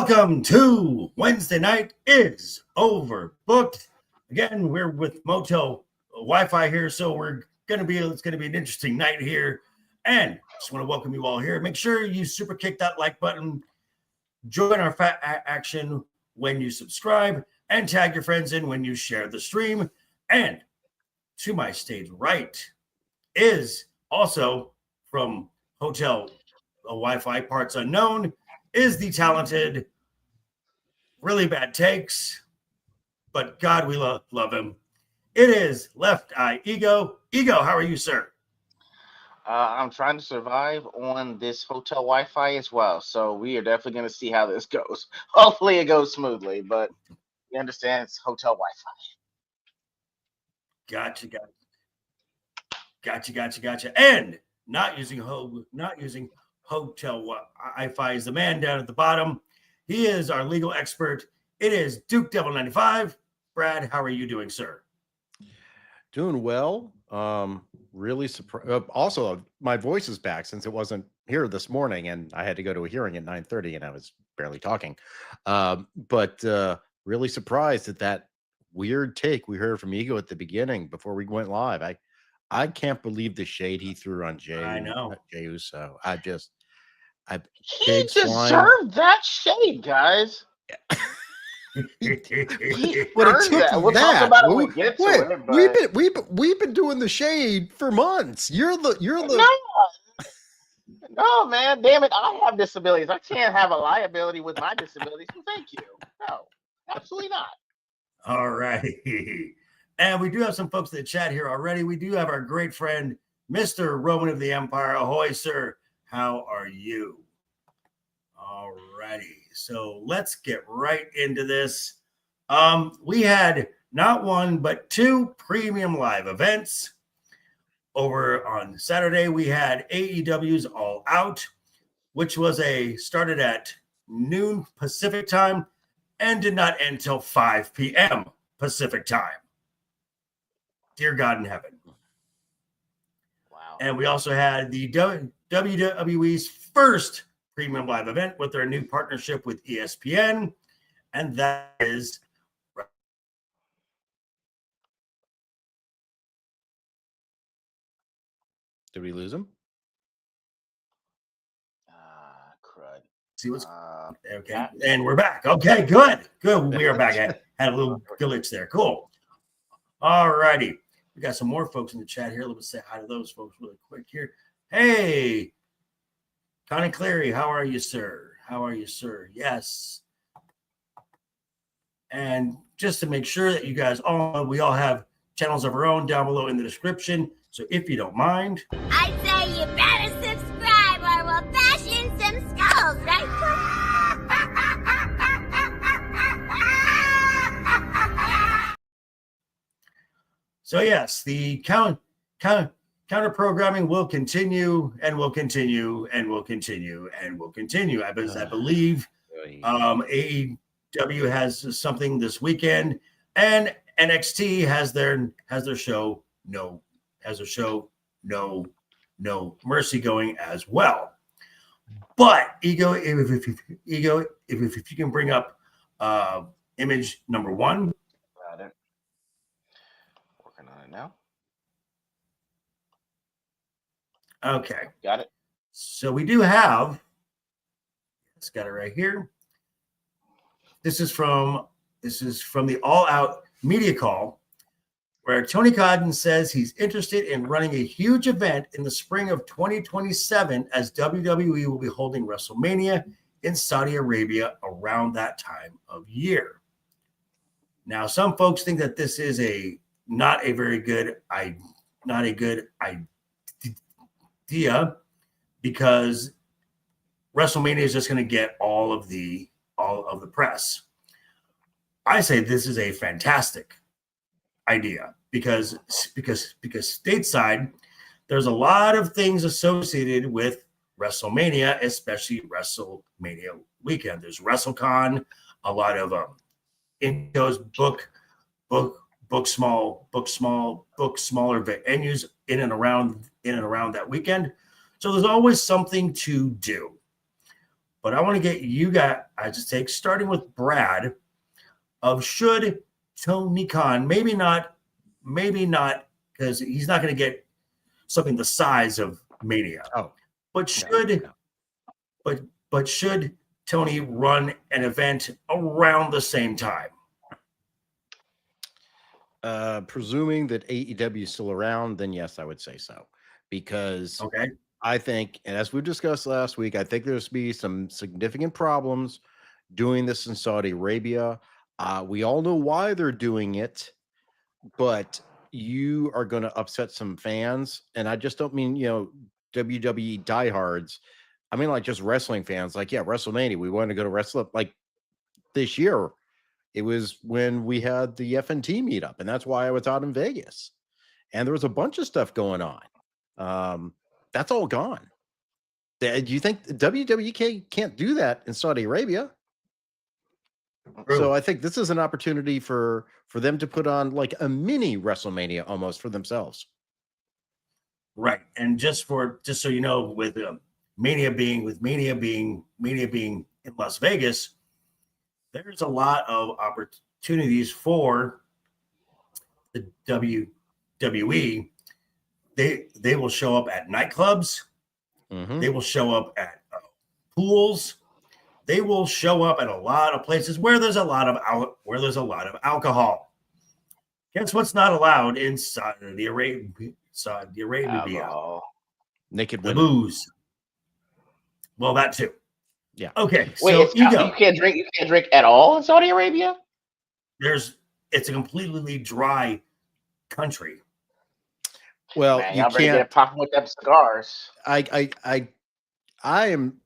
Welcome to Wednesday Night is Overbooked. Again, we're with Motel Wi-Fi here, so it's gonna be an interesting night here. And just want to welcome you all here. Make sure you super kick that like button, join our fat action when you subscribe, and tag your friends in when you share the stream. And to my stage right is also from Hotel Wi-Fi Parts Unknown, is the talented, really bad takes, but God, we love him. It is LeftEyeEgo. Ego, how are you, sir? I'm trying to survive on this hotel Wi-Fi as well, so we are definitely going to see how this goes. Hopefully it goes smoothly, but you understand it's hotel Wi-Fi. Gotcha. And not using hotel Wi-Fi is the man down at the bottom. He is our legal expert. It is Duke Devil 95. Brad, how are you doing, sir? Doing well. Really surprised. Also, my voice is back since it wasn't here this morning, and I had to go to a hearing at 9:30, and I was barely talking. But really surprised at that weird take we heard from Ego at the beginning before we went live. I can't believe the shade he threw on Jey. I know. Jey Uso. He deserved that shade, guys. He earned that. We'll talk about it when we get to it. But... we've been doing the shade for months. You're the No, man, damn it! I have disabilities. I can't have a liability with my disabilities. So thank you. No, absolutely not. All righty. And we do have some folks in the chat here already. We do have our great friend, Mr. Roman of the Empire. Ahoy, sir. How are you? All righty. So let's get right into this. We had not one, but two premium live events. Over on Saturday, we had AEW's All Out, which started at noon Pacific time and did not end until 5 p.m. Pacific time. Dear God in heaven. Wow. And we also had the WWE's first premium live event with their new partnership with ESPN, and that is Did we lose him? Crud. See what's okay, and we're back. Okay, good. We are back. I had a little glitch there. Cool. All righty. We got some more folks in the chat here. Let's say hi to those folks really quick here. Hey, Connie Cleary, how are you, sir? How are you, sir? Yes. And just to make sure that you guys we all have channels of our own down below in the description. So if you don't mind, I say you better subscribe or we'll bash in some skulls, right? So yes, the counter programming will continue and will continue and will continue and will continue. I believe AEW has something this weekend, and NXT has their show No Mercy going as well. But Ego, if you can bring up image number 1. Got it. Working on it now. Okay. Got it. So we do have, it's got it right here. This is from the All Out media call, where Tony Khan says he's interested in running a huge event in the spring of 2027 as WWE will be holding WrestleMania in Saudi Arabia around that time of year. Now, some folks think that this is not a good idea, because WrestleMania is just going to get all of the press. I say this is a fantastic idea because stateside, there's a lot of things associated with WrestleMania, especially WrestleMania weekend. There's WrestleCon, a lot of those book smaller venues in and around that weekend. So there's always something to do. but I want to get you guys, I just take starting with Brad, of should Tony Khan, maybe not, because he's not going to get something the size of Mania. Oh, but should but should Tony run an event around the same time? Presuming that AEW is still around, then yes, I would say so. Because I think, and as we discussed last week, I think there's be some significant problems doing this in Saudi Arabia. We all know why they're doing it, but you are going to upset some fans. And I just don't mean, WWE diehards. I mean, like just wrestling fans. Like, yeah, WrestleMania, we want to go to wrestle. Like this year, it was when we had the FNT meetup, and that's why I was out in Vegas. And there was a bunch of stuff going on. That's all gone. Do you think WWE can't do that in Saudi Arabia? True. So I think this is an opportunity for them to put on like a mini WrestleMania almost for themselves. Right. And just so you know, with Mania being in Las Vegas, there's a lot of opportunities for the WWE. They will show up at nightclubs. Mm-hmm. They will show up at pools. They will show up at a lot of places where there's a lot of alcohol. Guess what's not allowed in Saudi Arabia? Naked the women. Booze. Well, that too. Yeah. Okay. Wait, so you can't drink at all in Saudi Arabia? It's a completely dry country. Well, man, you y'all can't get popping with them cigars. I am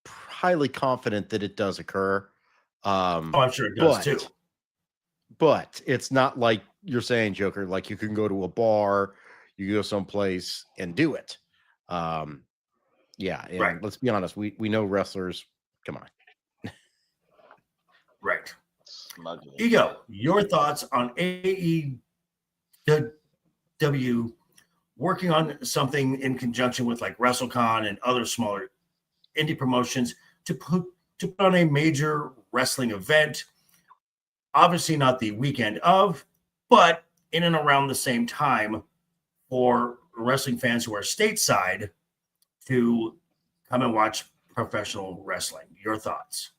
highly confident that it does occur. I'm sure it does too. But it's not like you're saying, Joker, like you can go to a bar, you go someplace and do it. Yeah, and right. Let's be honest, we know wrestlers. Come on. Right. Ego, your thoughts on AEW working on something in conjunction with like WrestleCon and other smaller indie promotions to put on a major wrestling event, obviously not the weekend of, but in and around the same time for wrestling fans who are stateside to come and watch professional wrestling. Your thoughts?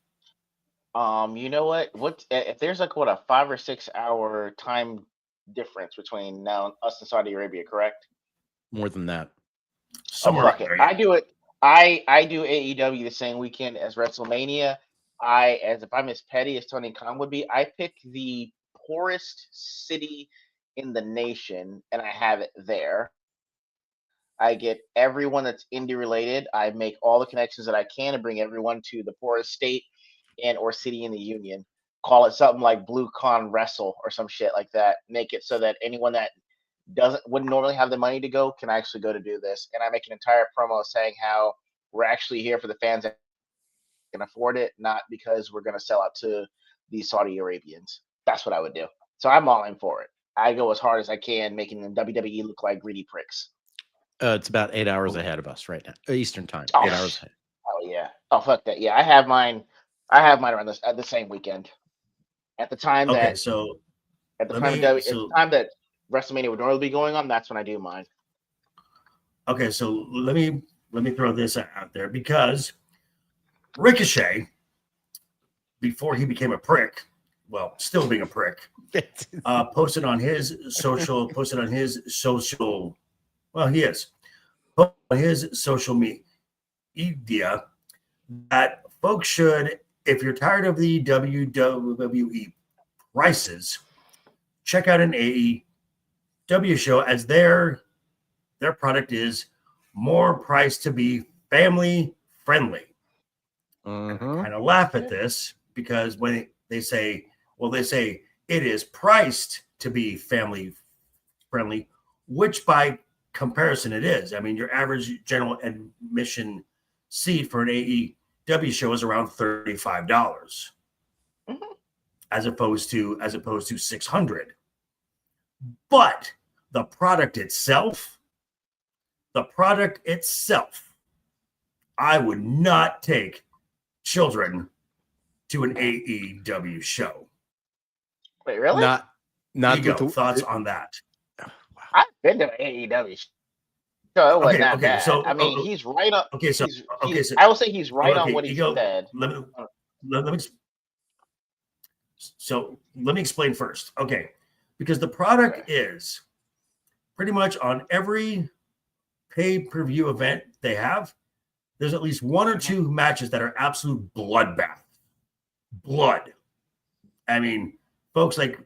You know what if there's like a 5 or 6 hour time difference between now us and Saudi Arabia, correct? More than that. Somewhere I do it. I do AEW the same weekend as WrestleMania. If I'm as petty as Tony Khan would be, I pick the poorest city in the nation and I have it there. I get everyone that's indie related. I make all the connections that I can and bring everyone to the poorest state and or city in the union. Call it something like Blue Con Wrestle or some shit like that. Make it so that anyone that wouldn't normally have the money to go can actually go to do this. And I make an entire promo saying how we're actually here for the fans that can afford it, not because we're going to sell out to the Saudi Arabians. That's what I would do. So I'm all in for it. I go as hard as I can, making the WWE look like greedy pricks. It's about 8 hours ahead of us right now, Eastern time. 8 hours ahead. Oh yeah. Oh fuck that. Yeah, I have mine around this at the same weekend. At the time that WrestleMania would normally be going on, that's when I do mine. Okay, so let me throw this out there because Ricochet, before he became a prick, well, still being a prick, posted on his social. Well, he is on his social media that folks should, if you're tired of the WWE prices, check out an AEW show, as their product is more priced to be family friendly. Mm-hmm. I kind of laugh at this because when they say it is priced to be family friendly, which by comparison it is. I mean, your average general admission seat for an AEW show is around $35, mm-hmm. as opposed to $600. But the product itself, I would not take children to an AEW show. Wait, really? Not Ego, thoughts on that? I've been to an AEW show. So it wasn't that bad. So I mean, he's right on. Okay, so I will say he's right on what he said. So let me explain first. Okay, because the product is pretty much on every pay-per-view event they have, there's at least one or two matches that are absolute bloodbath. Blood. I mean, folks like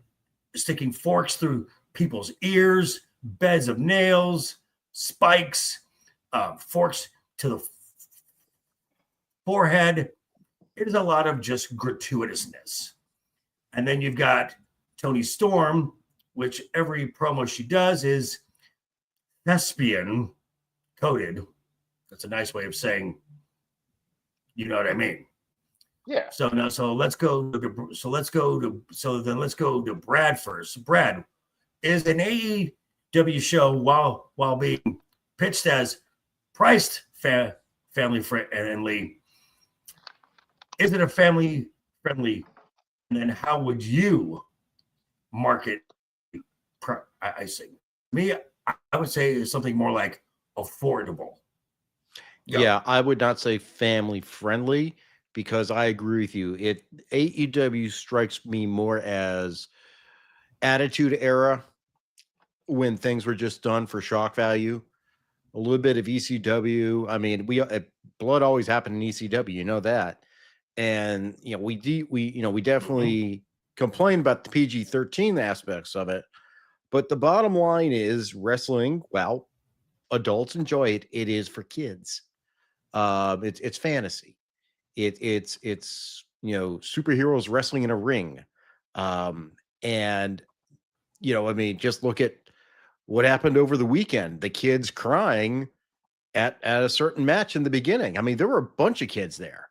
sticking forks through people's ears, beds of nails, spikes, forks to the forehead. It is a lot of just gratuitousness. And then you've got Toni Storm, which every promo she does is thespian coded. That's a nice way of saying, you know what I mean? Yeah. So let's go to Brad first. Brad, is an AEW show while being pitched as priced family friendly, is it a family friendly? And then how would you market pricing? Me, I would say it's something more like affordable. Go. Yeah, I would not say family friendly because I agree with you. AEW strikes me more as Attitude Era when things were just done for shock value. A little bit of ECW. I mean, blood always happened in ECW, you know that. And we definitely complain about the PG-13 aspects of it, but the bottom line is wrestling. Well, adults enjoy it. It is for kids. It's fantasy. It's superheroes wrestling in a ring, and I mean, just look at what happened over the weekend. The kids crying at a certain match in the beginning. I mean, there were a bunch of kids there.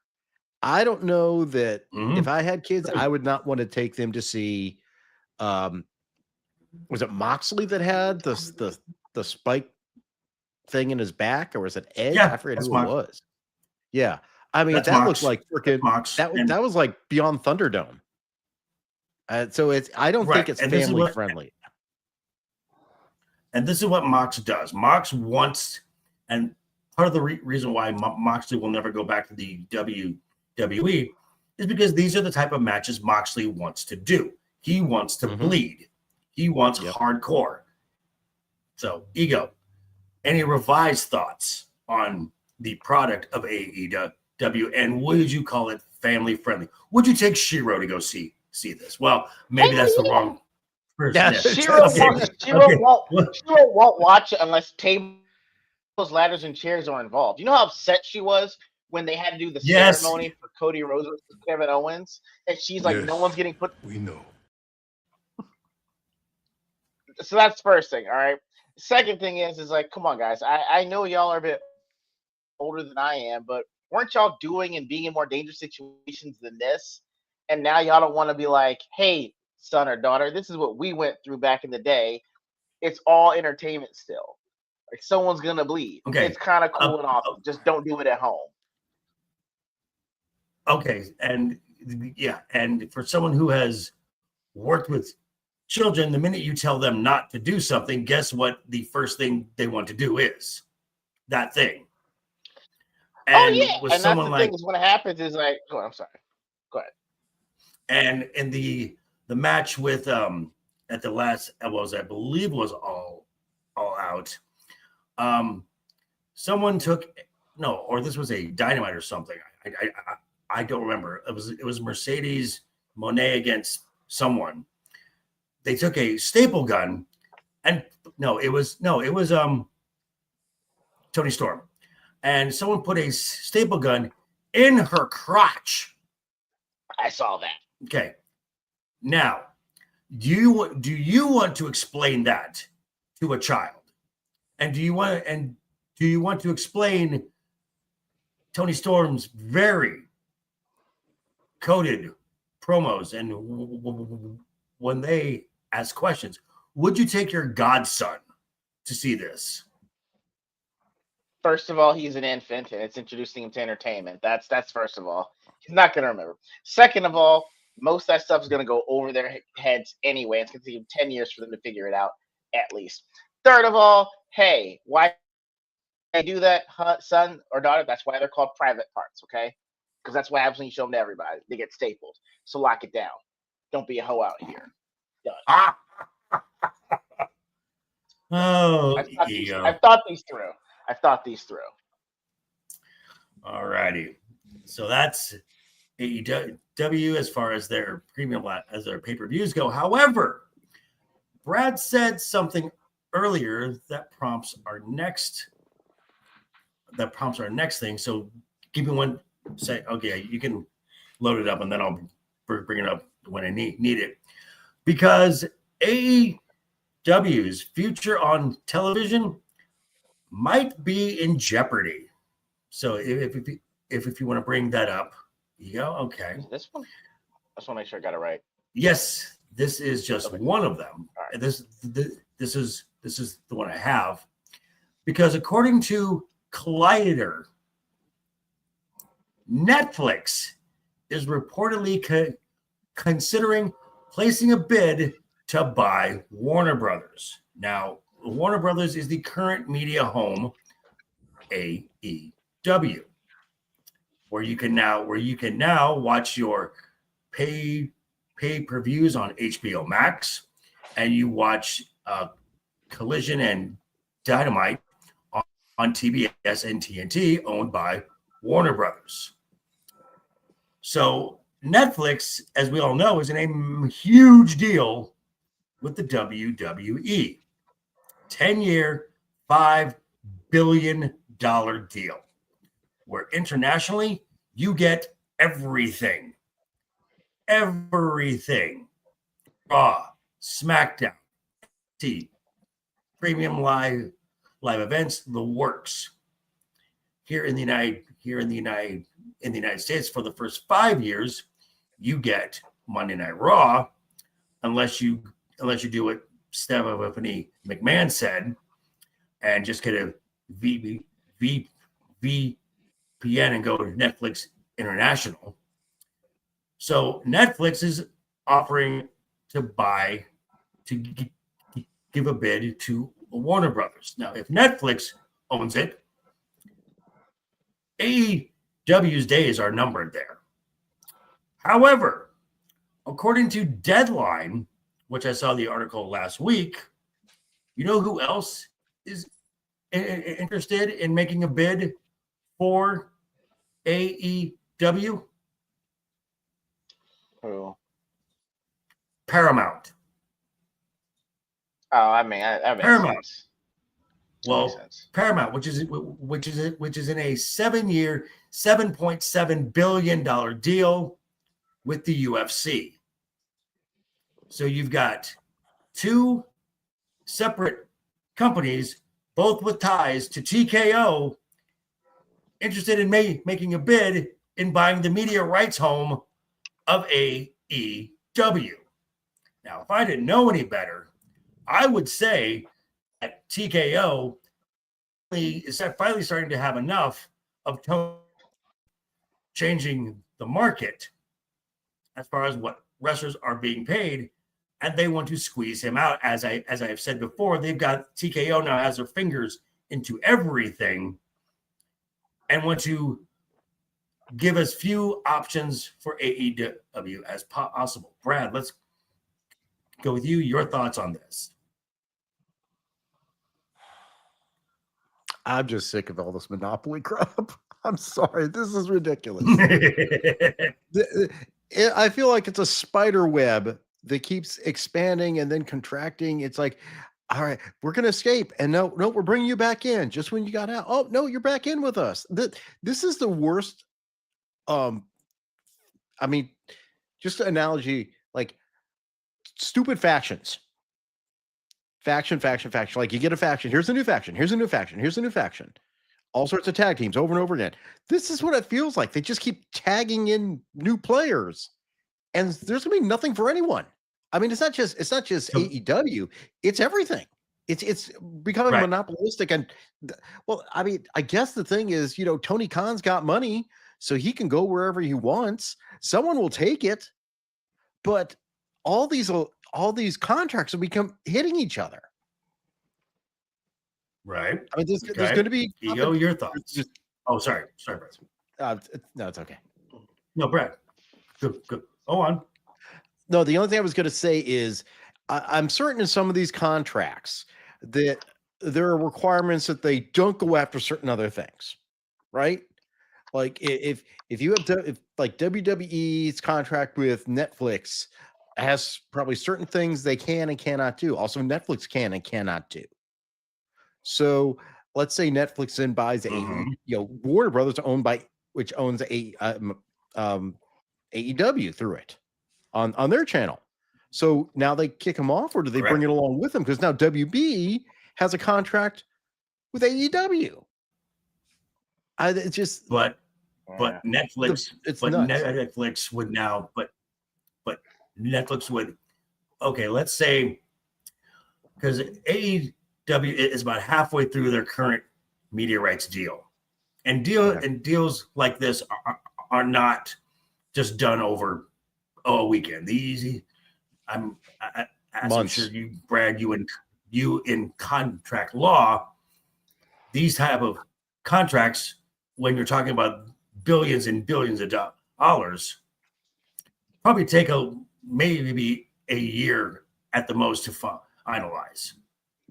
I don't know that if I had kids, I would not want to take them to see. Was it Moxley that had the spike thing in his back, or was it Edge? Yeah, I forget who it was. Yeah, I mean that Mox. looks like freaking that was like beyond Thunderdome. So I don't think it's family friendly. And this is what Mox does. Mox wants, and part of the reason why Moxley will never go back to the WWE is because these are the type of matches Moxley wants to do. He wants to bleed. He wants hardcore. So, Ego, any revised thoughts on the product of AEW, and would you call it family friendly? Would you take Shiro to go see this? Well, maybe that's the wrong person. Yeah, Shiro won't watch it unless tables, ladders, and chairs are involved. You know how upset she was when they had to do the ceremony for Cody Rhodes versus Kevin Owens, and she's like, no one's getting put. We know. So that's the first thing. All right. Second thing is like, come on, guys. I know y'all are a bit older than I am, but weren't y'all doing and being in more dangerous situations than this? And now y'all don't want to be like, hey, son or daughter, this is what we went through back in the day. It's all entertainment still. Like someone's gonna bleed. Okay. It's kind of cool and awesome. Just don't do it at home. Okay, and for someone who has worked with children, the minute you tell them not to do something, guess what the first thing they want to do is? That thing. And and that's the thing is what happens is like, I'm sorry. Go ahead. And in the match with at the last I believe was all out. Someone took this was a Dynamite or something. I don't remember. It was Mercedes Moné against someone. They took a staple gun, and it was Toni Storm, and someone put a staple gun in her crotch. I saw that. Okay, now do you want to explain that to a child, and do you want to explain Toni Storm's very coded promos, and when they ask questions, would you take your godson to see this? First of all, he's an infant, and it's introducing him to entertainment. That's first of all. He's not going to remember. Second of all, most of that stuff is going to go over their heads anyway. It's going to take them 10 years for them to figure it out, at least. Third of all, hey, why they do that, son or daughter? That's why they're called private parts, okay? Because that's what happens when you show them to everybody. They get stapled. So lock it down. Don't be a hoe out here. Done. Oh, I've thought these through. All righty. So that's AEW as far as their pay-per-views go. However, Brad said something earlier that prompts our next thing. So give me one second. Okay, you can load it up and then I'll bring it up when I need it. Because AEW's future on television might be in jeopardy. So if you want to bring that up, you go, okay. This one? I just want to make sure I got it right. Yes, this is just one of them. Right. This is the one I have. Because according to Collider, Netflix is reportedly considering placing a bid to buy Warner Brothers. Now, Warner Brothers is the current media home, AEW, where you can now watch your pay-per-views on HBO Max, and you watch Collision and Dynamite on TBS and TNT, owned by Warner Brothers. So Netflix, as we all know, is in a huge deal with the WWE. 10-year, $5 billion deal, where internationally you get everything. Everything. Raw, SmackDown, premium live events, the works. Here in the United States, for the first 5 years, you get Monday Night Raw, unless you do what Stephanie McMahon said, and just get a VPN and go to Netflix International. So Netflix is offering to give a bid to Warner Brothers. Now, if Netflix owns it, AEW's days are numbered there. However, according to Deadline, which I saw the article last week, you know who else is interested in making a bid for AEW? Who? Paramount. Oh, I mean, that makes Paramount. sense. Well, Paramount, which is in a 7-year, $7.7 billion deal with the UFC. So you've got two separate companies, both with ties to TKO, interested in making a bid in buying the media rights home of AEW. Now, if I didn't know any better, I would say that TKO is finally starting to have enough of changing the market as far as what wrestlers are being paid, and they want to squeeze him out. As I have said before, they've got TKO now has their fingers into everything and want to give as few options for AEW as possible. Brad, let's go with you. Your thoughts on this? I'm just sick of all this monopoly crap. I'm sorry. This is ridiculous. I feel like it's a spider web that keeps expanding and then contracting. It's like, all right, we're going to escape. And no, we're bringing you back in just when you got out. Oh, no, you're back in with us. This is the worst. I mean, just an analogy, like stupid factions. Faction. Like you get a faction. Here's a new faction. Here's a new faction. Here's a new faction. All sorts of tag teams over and over again. This is what it feels like. They just keep tagging in new players, and there's gonna be nothing for anyone. I mean, it's not just AEW. It's everything. It's becoming monopolistic. And well, I mean, I guess the thing is, Tony Khan's got money, so he can go wherever he wants. Someone will take it, but all these contracts will become hitting each other. Right. I mean, there's going to be Ego. Your thoughts? Oh, sorry, Brad. No, it's okay. No, Brad. Good. Go on. No, the only thing I was going to say is I'm certain in some of these contracts that there are requirements that they don't go after certain other things, right? Like if you have like WWE's contract with Netflix has probably certain things they can and cannot do. Also, Netflix can and cannot do. So let's say Netflix then buys Warner Brothers which owns AEW through it on their channel. So now they kick him off, or do they bring it along with them? Because now WB has a contract with AEW. It's just but Netflix, Netflix would now, but Netflix would, okay, let's say, because AEW is about halfway through their current media rights deal, and deals like this are not just done over a weekend. I'm sure you, Brad, you in contract law, these type of contracts, when you're talking about billions and billions of dollars, probably take maybe a year at the most to finalize.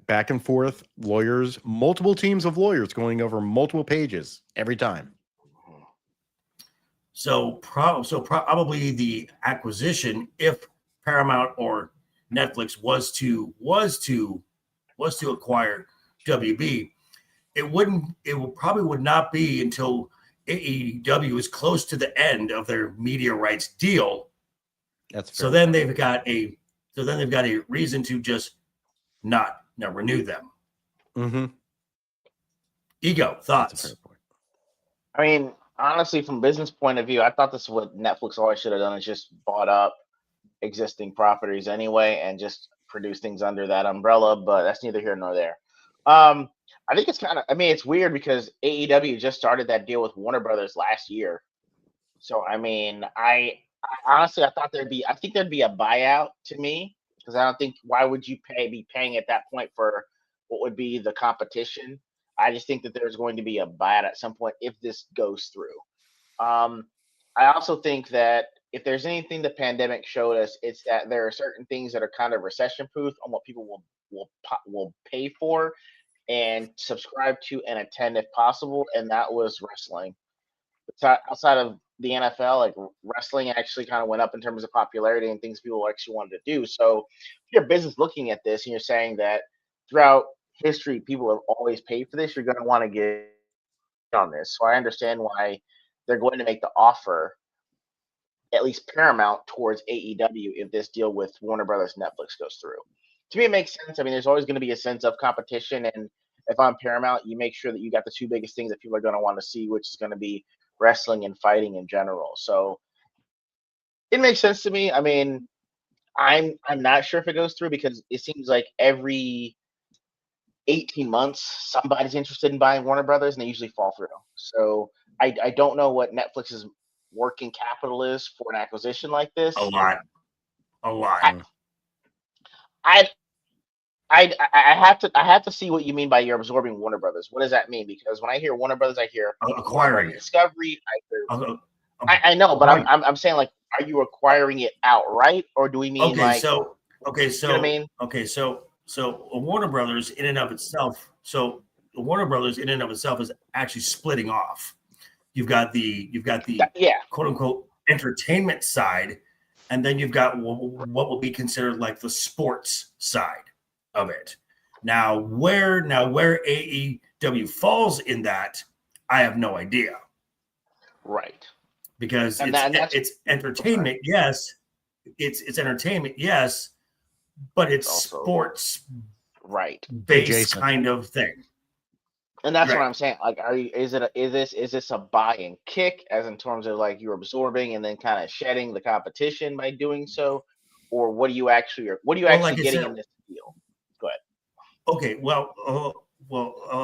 Back and forth, lawyers, multiple teams of lawyers going over multiple pages every time. So probably the acquisition, if Paramount or Netflix was to acquire WB, it probably would not be until AEW is close to the end of their media rights deal. That's fair. So then they've got a reason to just not renew them. Mm-hmm. Ego, thoughts? I mean, honestly, from business point of view, I thought this is what Netflix always should have done, is just bought up existing properties anyway and just produce things under that umbrella, but that's neither here nor there. I think it's it's weird because AEW just started that deal with Warner Brothers last year. So, I mean, I honestly, I think there'd be a buyout to me, because I don't think, why would you be paying at that point for what would be the competition? I just think that there's going to be a buyout at some point if this goes through. I also think that if there's anything the pandemic showed us, it's that there are certain things that are kind of recession-proof on what people will pay for and subscribe to and attend if possible, and that was wrestling. Outside of the NFL, like, wrestling actually kind of went up in terms of popularity and things people actually wanted to do. So if you're a business looking at this and you're saying that throughout history people have always paid for this, you're going to want to get on this. So I understand why they're going to make the offer, at least Paramount, towards AEW if this deal with Warner Brothers Netflix goes through. To me, it makes sense. I mean, there's always going to be a sense of competition, and if I'm Paramount, you make sure that you got the two biggest things that people are going to want to see, which is going to be wrestling and fighting in general. So it makes sense to me. I mean, I'm not sure if it goes through, because it seems like every 18 months somebody's interested in buying Warner Brothers, and they usually fall through. So I don't know what Netflix's working capital is for an acquisition like this. A lot. I have to see what you mean by you're absorbing Warner Brothers. What does that mean? Because when I hear Warner Brothers, I hear acquiring Discovery. I know, but I'm saying, like, are you acquiring it outright, or do we mean you know what I mean? So Warner Brothers in and of itself. So the Warner Brothers in and of itself is actually splitting off. You've got the quote unquote entertainment side, and then you've got what will be considered like the sports side of it. Now where AEW falls in that, I have no idea. Right. Because it's entertainment, yes. It's entertainment, yes, but it's also sports, right, based kind of thing. And that's what I'm saying. Like, is this a buy and kick, as in terms of like you're absorbing and then kind of shedding the competition by doing so, or what are you actually getting in this deal? Go ahead. Okay, well,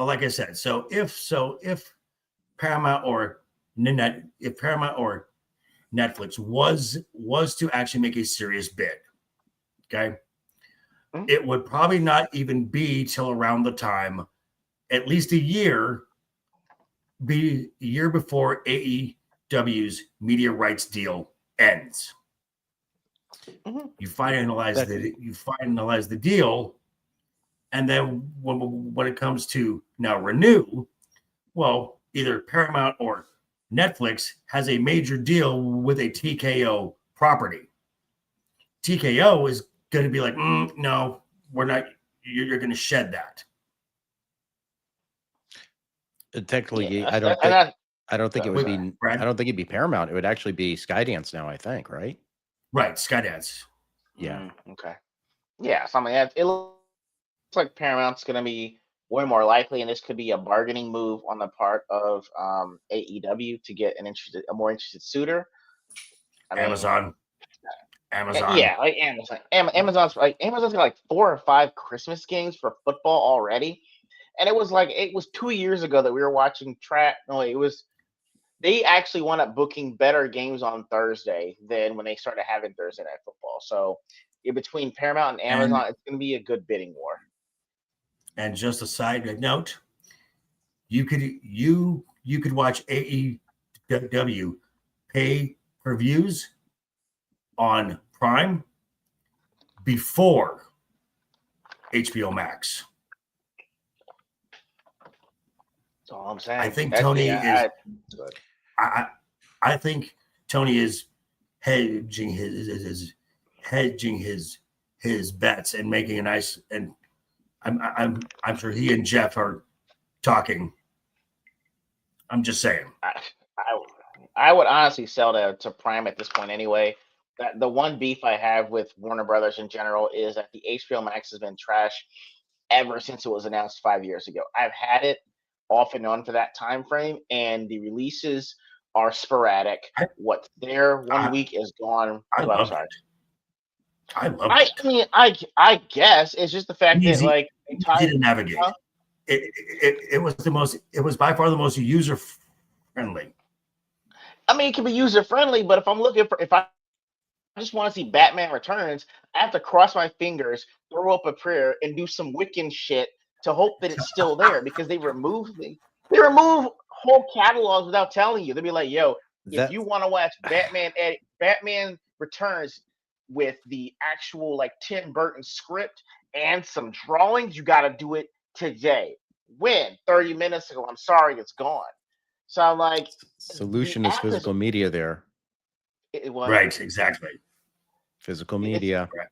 like I said, so if Paramount or if Paramount or Netflix was to actually make a serious bid, okay, it would probably not even be till around the time, at least a year before AEW's media rights deal ends. You finalize the deal, and then when it comes to now renew, well, either Paramount or Netflix has a major deal with a TKO property. TKO is going to be like, no, we're not. You're going to shed that. Technically, Yeah, I don't think it would be. I don't think it'd be Paramount. It would actually be Skydance now. I think, right? Right, Skydance. Yeah. Okay. Yeah, something that it looks like Paramount's going to be way more likely, and this could be a bargaining move on the part of AEW to get a more interested suitor. Amazon. Yeah, like Amazon. Amazon's got like 4 or 5 Christmas games for football already, and it was 2 years ago that we were watching they actually wound up booking better games on Thursday than when they started having Thursday Night Football. So between Paramount and Amazon, it's going to be a good bidding war. And just a side note, you could watch AEW pay-per-views on Prime before HBO Max. That's all I'm saying. I think I think Tony is hedging his bets and making a nice, and I'm sure he and Jeff are talking. I'm just saying. I would honestly sell to Prime at this point anyway. The one beef I have with Warner Brothers in general is that the HBO Max has been trash ever since it was announced 5 years ago. I've had it off and on for that time frame, and the releases are sporadic. What's there 1 week is gone. I love it. I mean, I guess it's just the fact that like easy to navigate. It was by far the most user friendly. I mean, it can be user friendly, but if I just want to see Batman Returns, I have to cross my fingers, throw up a prayer, and do some Wiccan shit to hope that it's still there, because they remove whole catalogs without telling you. They'll be like, "Yo, if you want to watch Batman Returns with the actual like Tim Burton script and some drawings, you got to do it today." When 30 minutes ago, I'm sorry, it's gone. So I'm like, solution is physical media there. Right, exactly. Physical media. Right.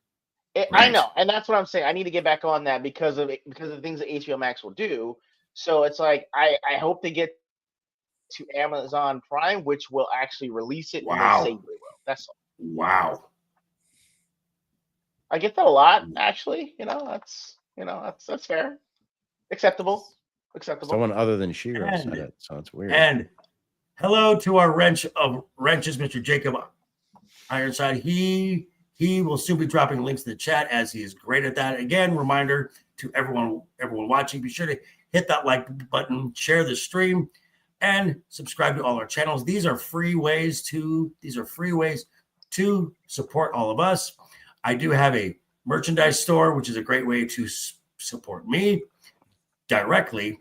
I know, and that's what I'm saying. I need to get back on that because of the things that HBO Max will do. So it's like I hope they get to Amazon Prime, which will actually release it. Wow. And they say they will. That's all. Wow. I get that a lot, actually. That's fair. Acceptable. Someone other than Shiro said it, so it's weird. And hello to our wrench of wrenches, Mr. Jacob Ironside. He will soon be dropping links in the chat, as he is great at that. Again, reminder to everyone watching, be sure to hit that like button, share the stream, and subscribe to all our channels. These are free ways to support all of us. I do have a merchandise store, which is a great way to support me directly.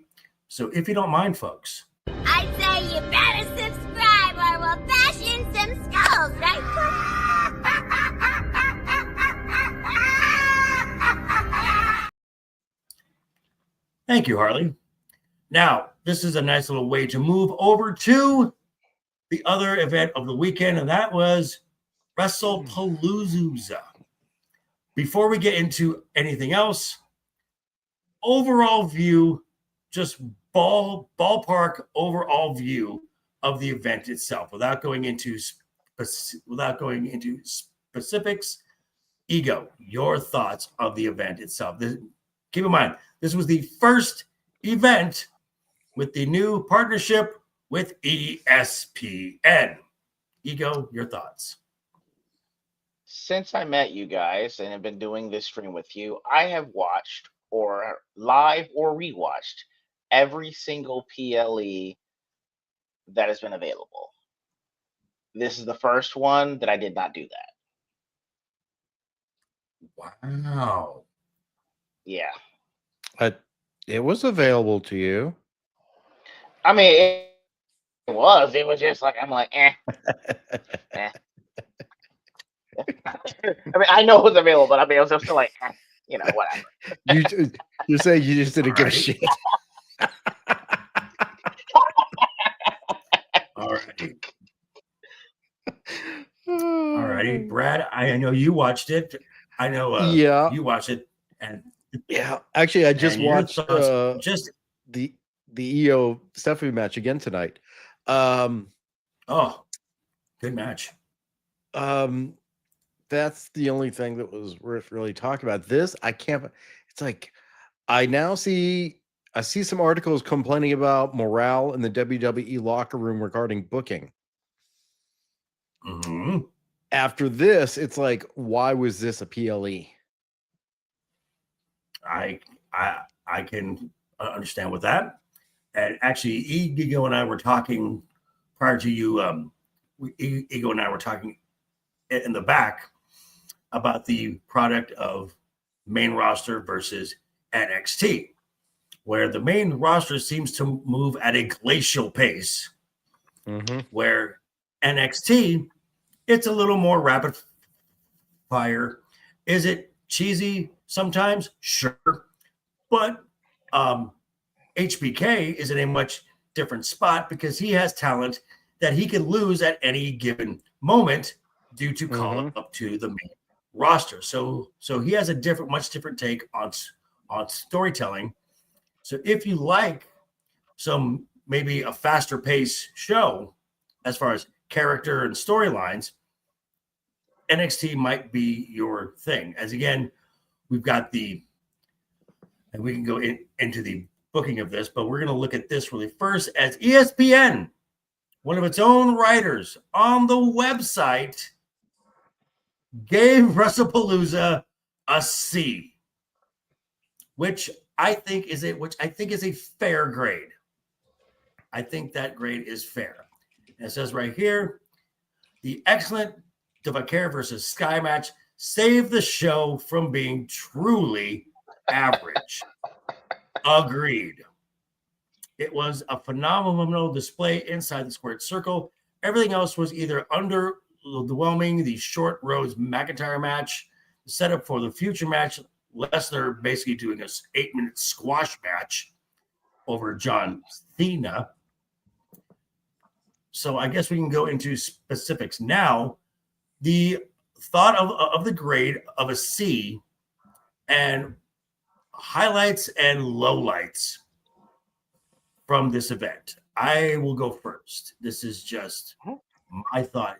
So if you don't mind, folks, I'd say you better subscribe or we'll bash in some skulls, right? thank you, Harley. Now, this is a nice little way to move over to the other event of the weekend, and that was Wrestlepalooza. Before we get into anything else, overall view, just ballpark overall view of the event itself, without going into specifics. Ego, your thoughts of the event itself. Keep in mind, this was the first event with the new partnership with ESPN. Ego, your thoughts. Since I met you guys and have been doing this stream with you, I have watched or live or rewatched every single PLE that has been available. This is the first one that I did not do that. Wow. Yeah. It was available to you. I mean, it was. It was just like, I'm like, eh. I mean, I know it was available, but I mean, I was still like, eh, you know, whatever. You're saying you just didn't give a shit. All right. All righty, Brad. I know you watched it. I know you watched it, and yeah, actually, I just watched just the EO Stephanie match again tonight. Oh, good match. That's the only thing that was worth really talking about. This I can't. It's like I see some articles complaining about morale in the WWE locker room regarding booking. Mm-hmm. After this, it's like, why was this a PLE? I can understand with that. And actually, Ego and I were talking prior to you. Ego and I were talking in the back about the product of main roster versus NXT, where the main roster seems to move at a glacial pace, where NXT, it's a little more rapid fire. Is it cheesy sometimes? Sure. But HBK is in a much different spot because he has talent that he can lose at any given moment due to call up to the main roster. So he has a much different take on storytelling. So if you like some maybe a faster pace show as far as character and storylines, NXT might be your thing. As again, we've got and we can go into the booking of this, but we're going to look at this really first as ESPN, one of its own writers on the website, gave Wrestlepalooza a C, which I think is a fair grade. I think that grade is fair. And it says right here, the excellent Devacare versus Sky match saved the show from being truly average. Agreed. It was a phenomenal display inside the squared circle. Everything else was either underwhelming. The Short Rose McIntyre match, the setup for the future match, Lesnar basically doing a 8-minute squash match over John Cena. So I guess we can go into specifics now. The thought of the grade of a C and highlights and lowlights from this event. I will go first. This is just my thought.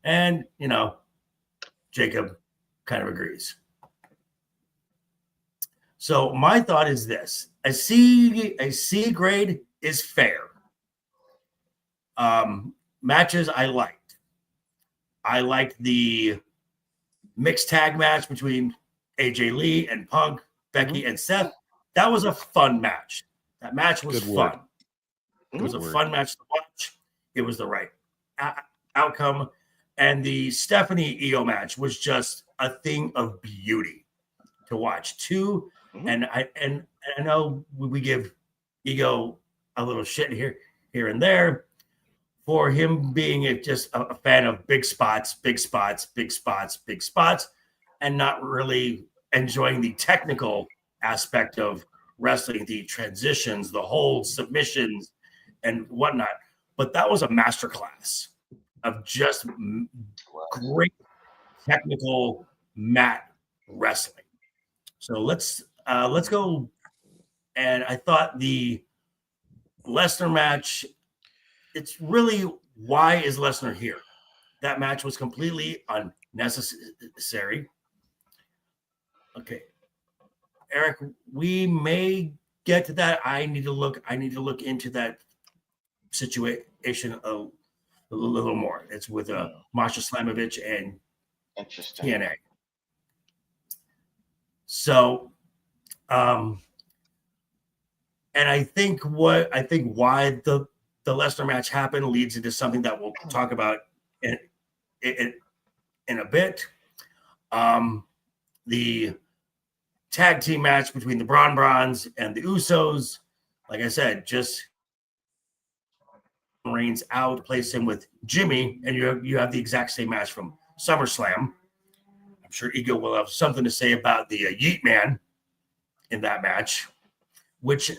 And, Jacob kind of agrees. So my thought is this. A C grade is fair. Matches I liked. I liked the mixed tag match between AJ Lee and Punk, Becky and Seth. That was a fun match. That match was fun. It was a fun match to watch. It was the right outcome. And the Stephanie Io match was just a thing of beauty to watch too. And I know we give Ego a little shit here and there for him being just a fan of big spots, and not really enjoying the technical aspect of wrestling, the transitions, the holds, submissions, and whatnot. But that was a masterclass of just great technical mat wrestling. So let's go. And I thought the Lesnar match, it's really, why is Lesnar here? That match was completely unnecessary. Okay, Eric, we may get to that. I need to look into that situation a little more. It's with Masha Slamovich and TNA. So, and And I think why the Lesnar match happened leads into something that we'll talk about in a bit. The tag team match between the Brawns and the Usos, like I said, just Reigns out, place him with Jimmy, and you have the exact same match from SummerSlam. I'm sure Ego will have something to say about the Yeet Man in that match, which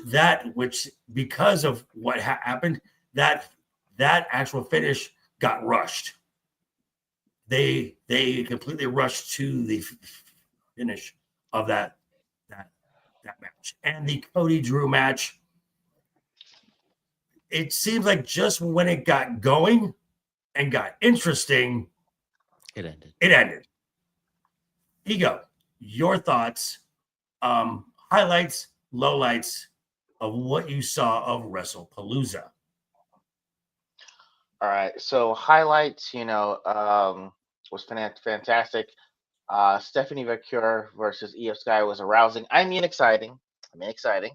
because of what happened, that actual finish got rushed. They completely rushed to the finish of that match. And the Cody Drew match, it seems like just when it got going and got interesting, it ended. Ego, your thoughts, highlights, lowlights of what you saw of Wrestlepalooza. All right, so highlights, was fantastic. Stephanie McCure versus Io Sky was arousing. Exciting. The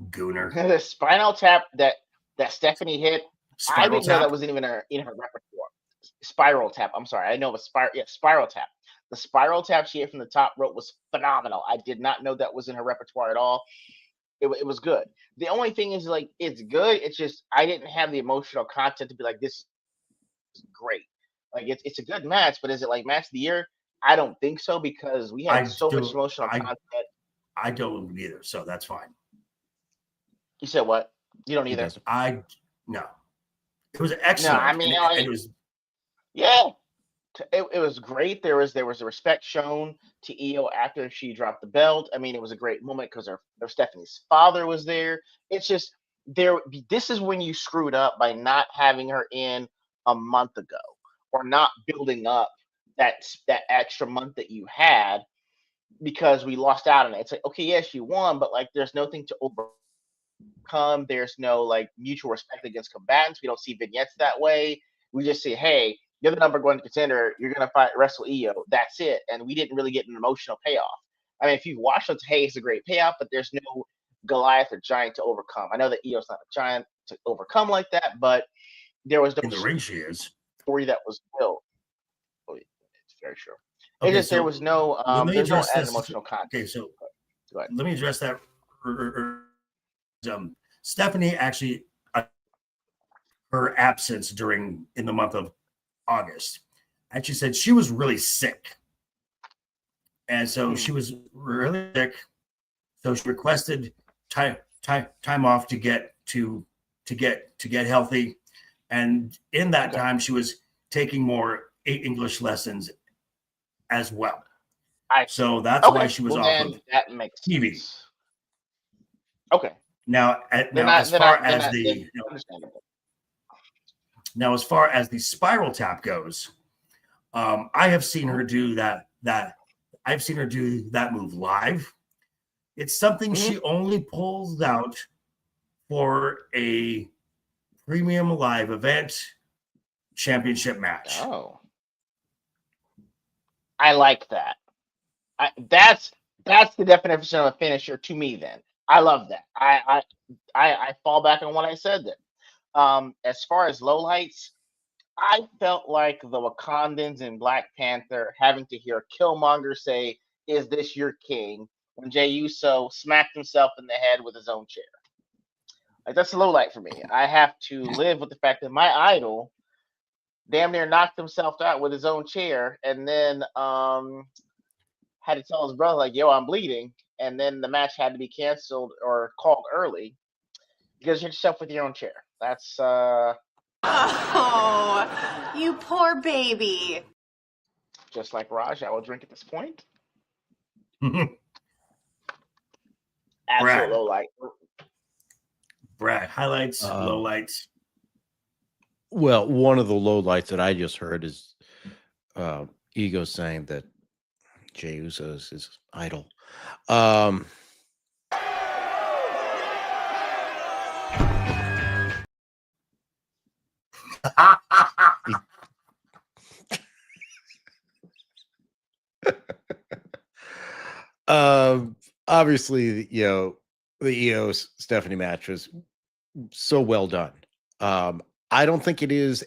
Gooner. the spinal tap that Stephanie hit, I didn't know that wasn't even in her repertoire. Spiral tap. I'm sorry, I know it was spiral tap. The spiral tap she hit from the top rope was phenomenal. I did not know that was in her repertoire at all. It was good. The only thing is, like, it's good. It's just I didn't have the emotional content to be like, this is great. Like, it's a good match, but is it like match of the year? I don't think so, because we had so much emotional content. I don't either, so that's fine. You said what? You don't either? No. It was excellent. No, it was, yeah. It was great. There was a respect shown to Io after she dropped the belt. I mean, it was a great moment because her Stephanie's father was there. It's just this is when you screwed up by not having her in a month ago, or not building up that extra month that you had, because we lost out on it. It's like, okay, yes, you won, but like there's nothing to overcome. There's no like mutual respect against combatants. We don't see vignettes that way. We just say, hey, you're the number one contender. You're going to wrestle Io. That's it. And we didn't really get an emotional payoff. I mean, if you've watched it, hey, it's a great payoff, but there's no Goliath or giant to overcome. I know that Io's not a giant to overcome like that, but there was no in the ring she is story that was built. Oh, it's very true. Okay, just there was no there's no emotional content. Okay, so let me address that. Stephanie actually, her absence in the month of August, actually said she was really sick, and so she was really sick. So she requested time off to get healthy, and in that time she was taking more English lessons as well. So that's why she was off of TV. Sense. Okay. Now, as far as the spiral tap goes, I have seen her do that. I've seen her do that move live. It's something she only pulls out for a premium live event championship match. Oh, I like that. That's the definition of a finisher to me. Then I love that. I fall back on what I said then. As far as lowlights, I felt like the Wakandans in Black Panther having to hear Killmonger say, "Is this your king?" when Jey Uso smacked himself in the head with his own chair. Like, that's a low light for me. I have to live with the fact that my idol damn near knocked himself out with his own chair, and then had to tell his brother, like, yo, I'm bleeding. And then the match had to be canceled or called early because you hit yourself with your own chair. That's oh, you poor baby. Just like Raj, I will drink at this point. Absolute low light. Brad, highlights, lowlights. Well, one of the lowlights that I just heard is Ego saying that Jey Uso is his idol. obviously, the Io Stephanie match was so well done. I don't think it is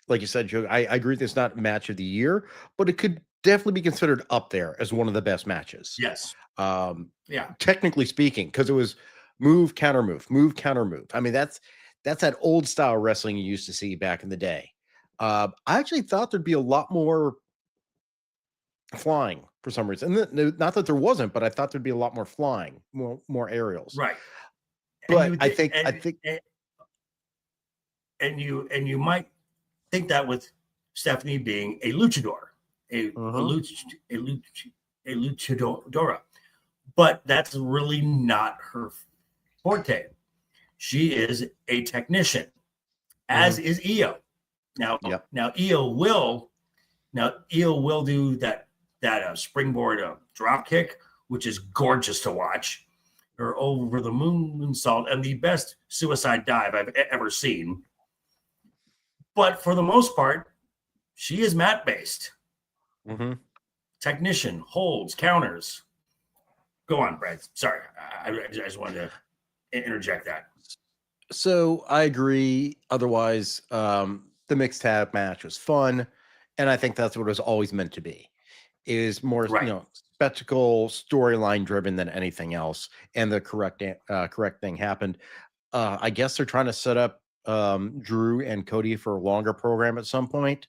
like you said, Joe. I agree it's not match of the year, but it could definitely be considered up there as one of the best matches. Yes. Yeah. Technically speaking, because it was move, counter move, move, counter move. I mean, that's that old style wrestling you used to see back in the day. I actually thought there'd be a lot more flying for some reason. Not that there wasn't, but I thought there'd be a lot more flying, more aerials. Right. But I think you might think that with Stephanie being a luchador, a luchadora, but that's really not her forte. She is a technician, as is Io. Now Io will do that springboard drop kick, which is gorgeous to watch. Or over the moonsault, and the best suicide dive I've ever seen. But for the most part, she is mat-based. Technician, holds, counters. Go on, Brad. Sorry, I just wanted to interject that. So I agree. Otherwise, the mixed tag match was fun, and I think that's what it was always meant to be. Is more, spectacle, storyline driven than anything else, and the correct thing happened. I guess they're trying to set up Drew and Cody for a longer program at some point.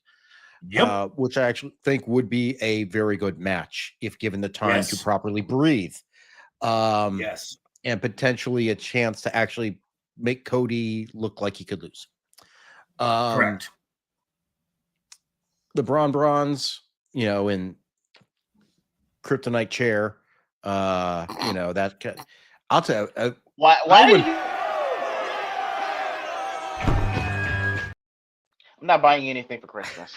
Yep. Which I actually think would be a very good match if given the time to properly breathe. Yes. And potentially a chance to actually make Cody look like he could lose. Correct. The Bronze, in kryptonite chair, that I'll tell you. I'm not buying you anything for Christmas.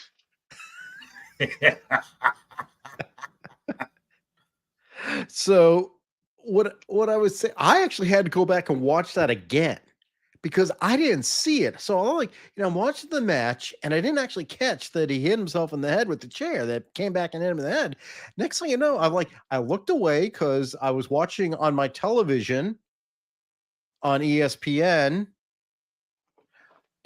So what I would say, I actually had to go back and watch that again because I didn't see it. So I'm like, I'm watching the match and I didn't actually catch that he hit himself in the head with the chair that came back and hit him in the head. Next thing you know, I looked away because I was watching on my television on ESPN.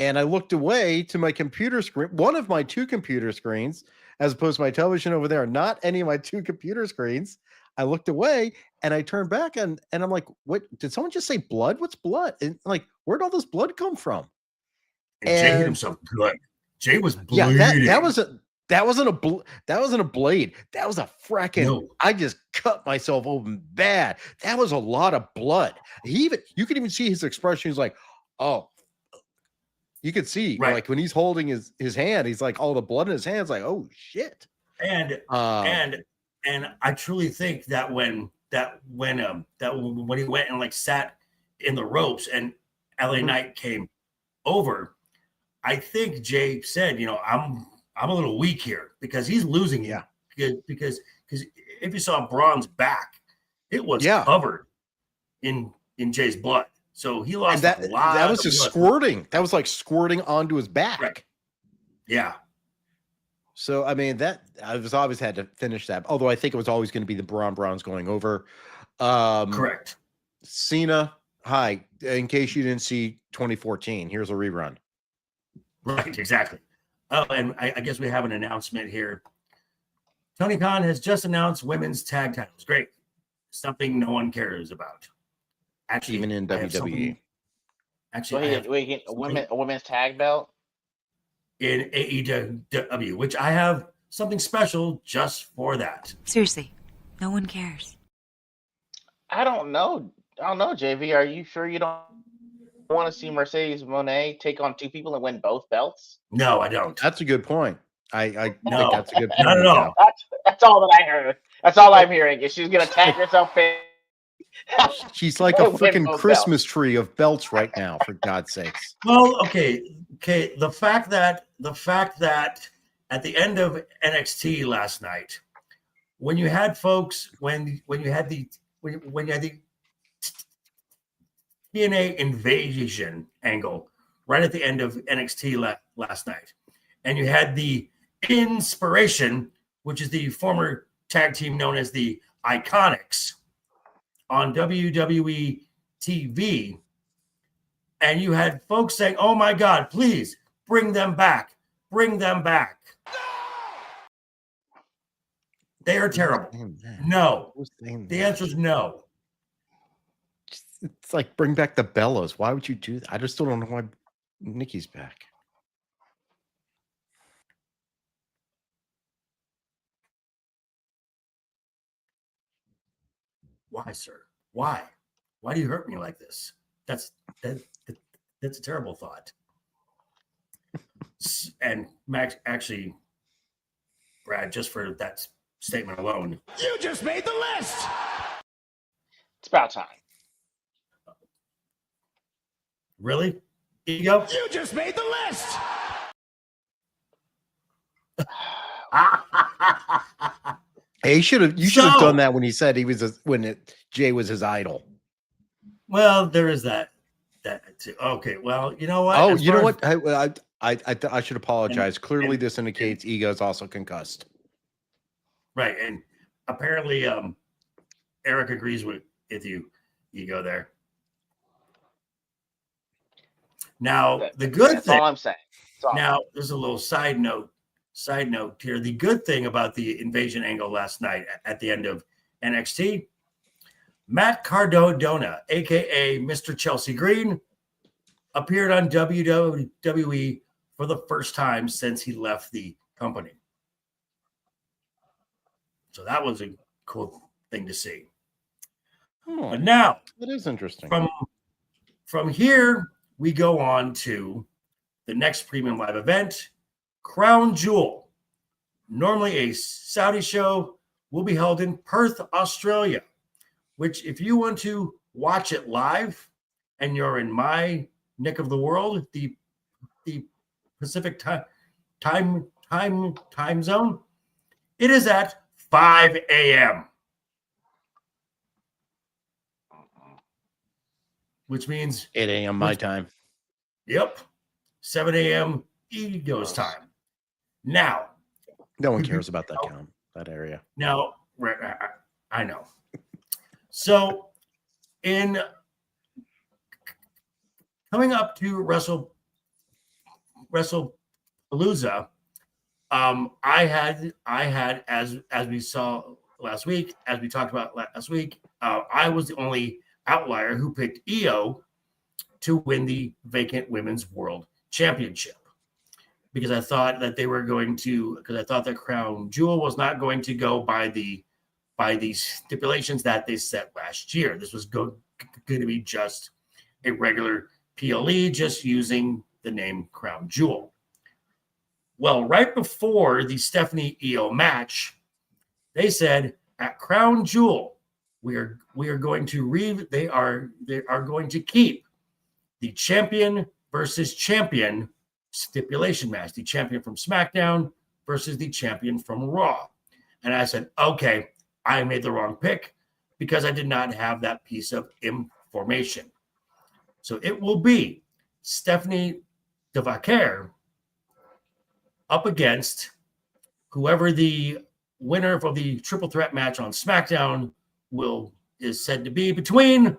And I looked away to my computer screen, one of my two computer screens, as opposed to my television over there, not any of my two computer screens. I looked away and I turned back and I'm like, what? Did someone just say blood? What's blood? And like, where'd all this blood come from? And Jay hit himself good. Jay was bleeding. Yeah, that wasn't a blade. That was a fracking. No. I just cut myself open bad. That was a lot of blood. You could even see his expression. He's like, oh. You could see, like when he's holding his hand, he's like, all the blood in his hands, like, oh shit. And I truly think that when he went and like sat in the ropes and LA Knight came over, I think Jay said, I'm a little weak here because he's losing. Yeah. Because if you saw Braun's back, it was covered in Jay's blood. So he lost a lot. That was just squirting. That was like squirting onto his back. Right. Yeah. So I mean, that I was always had to finish that. Although I think it was always going to be the Browns going over. Correct. Cena. Hi. In case you didn't see 2014, here's a rerun. Right. Exactly. Oh, and I guess we have an announcement here. Tony Khan has just announced women's tag titles. Great. Something no one cares about. Actually, even in WWE. Actually, a women's tag belt in AEW, which I have something special just for that. Seriously, no one cares. I don't know, JV. Are you sure you don't want to see Mercedes Moné take on two people and win both belts? No, I don't. That's a good point. I think no, that's a good point. Not at all. That's all that I heard. That's all I'm hearing is she's gonna tag herself in. She's like a freaking Christmas tree of belts right now, for God's sakes. Well, okay. The fact that at the end of NXT last night, when you had folks, when you had the TNA invasion angle right at the end of NXT last night, and you had the Inspiration, which is the former tag team known as the Iconics. on WWE TV, and you had folks saying, "Oh my God, please bring them back, bring them back." They are terrible. No, the answer is no. It's like bring back the Bellas. Why would you do that? I just still don't know why Nikki's back. Why, sir? Why? Why do you hurt me like this? That's a terrible thought. And Max, actually, Brad, just for that statement alone, you just made the list. It's about time. Really? Ego? You just made the list. Hey, you should have done that when he said he was Jay was his idol. Well, there is that too. Okay, well, you know what? Oh, you know what? I should apologize. Clearly, this indicates Ego is also concussed. Right, and apparently, Eric agrees with you, Ego. There. Now, the good thing. All I'm saying. Now, there's a little side note here. The good thing about the invasion angle last night at the end of NXT, Matt Cardona, aka Mr. Chelsea Green, appeared on WWE for the first time since he left the company. So that was a cool thing to see. Oh, but now, that is interesting. From here, we go on to the next premium live event, Crown Jewel. Normally a Saudi show, will be held in Perth, Australia, which if you want to watch it live and you're in my neck of the world, the Pacific time zone, it is at 5 a.m. Which means 8 a.m. my time. Yep. 7 a.m. Ego's time. Now, no one cares about that area. Now, I know. So, in coming up to Wrestlepalooza, I had as we saw last week, as we talked about last week, I was the only outlier who picked EO to win the vacant women's world championship, because I thought that I thought that Crown Jewel was not going to go by the stipulations that they set last year. This was going to be just a regular PLE, just using the name Crown Jewel. Well, right before the Stephanie EO match, they said at Crown Jewel, we are going to they are going to keep the champion versus champion stipulation match, the champion from SmackDown versus the champion from Raw. And I said, okay, I made the wrong pick because I did not have that piece of information. So it will be Stephanie Devacare up against whoever the winner of the triple threat match on SmackDown is said to be between.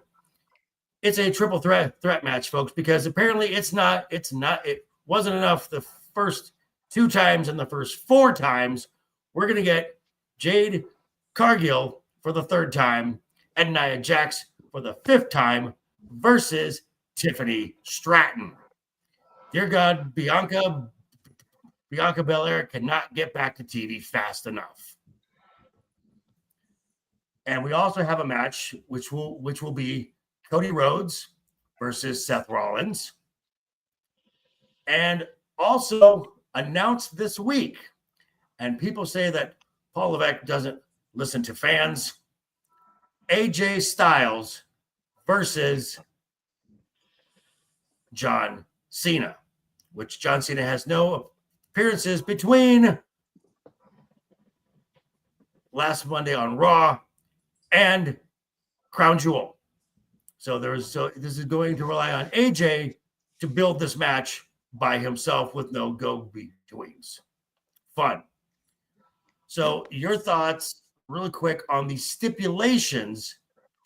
It's a triple threat match, folks, because apparently it wasn't enough the first 2 times, and the first 4 times we're going to get Jade Cargill for the 3rd time and Nia Jax for the 5th time versus Tiffany Stratton. Dear God, Bianca Belair cannot get back to TV fast enough. And we also have a match which will be Cody Rhodes versus Seth Rollins. And also announced this week, and people say that Paul Levesque doesn't listen to fans, AJ Styles versus John Cena, which John Cena has no appearances between last Monday on Raw and Crown Jewel. So this is going to rely on AJ to build this match by himself with no go-betweens. Fun. So your thoughts really quick on the stipulations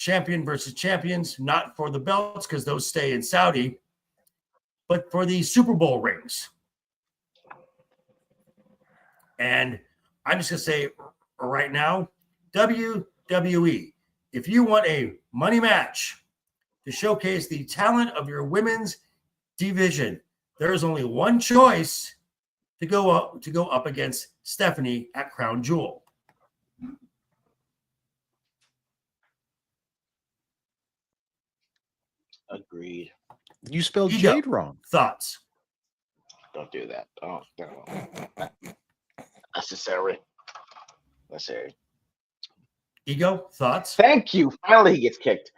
champion versus champions, not for the belts because those stay in Saudi, but for the Super Bowl rings. And I'm just going to say right now, WWE, if you want a money match to showcase the talent of your women's division, there is only one choice to go up against Stephanie at Crown Jewel. Agreed. You spelled Ego. Jade wrong. Thoughts? Don't do that. Oh, no. Necessary. Ego, thoughts? Thank you. Finally, he gets kicked.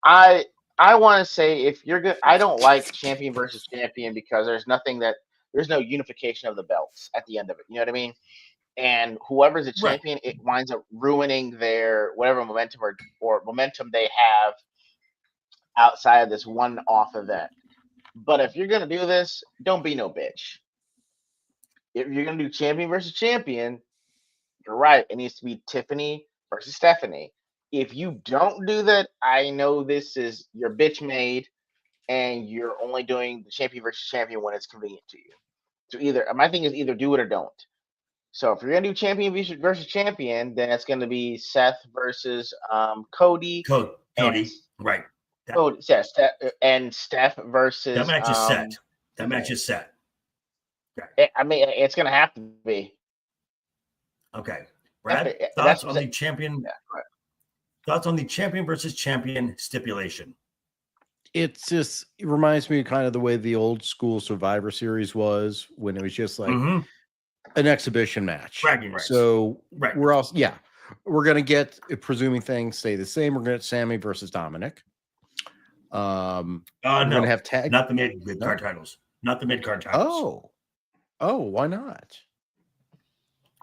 I want to say if you're good, I don't like champion versus champion because there's no unification of the belts at the end of it. You know what I mean? And whoever's a champion, it winds up ruining their whatever momentum or momentum they have outside of this one-off event. But if you're gonna do this, don't be no bitch. If you're gonna do champion versus champion, you're right. It needs to be Tiffany versus Stephanie. If you don't do that, I know this is your bitch made, and you're only doing the champion versus champion when it's convenient to you. So my thing is either do it or don't. So if you're gonna do champion versus champion, then it's gonna be Seth versus Cody. Cody, right? Cody, yeah, and Steph versus that match is set. That match is set. Okay. I mean, it's gonna have to be. Okay, Brad. Thoughts on the champion? Yeah, right. Thoughts on the champion versus champion stipulation? It reminds me kind of the way the old school Survivor Series was when it was just like an exhibition match. Bragging rights. So we're going to get, presuming things stay the same, we're going to get Sammy versus Dominic. No, we're going to have tag. Not the mid-card titles. Not the mid-card titles. Oh, why not?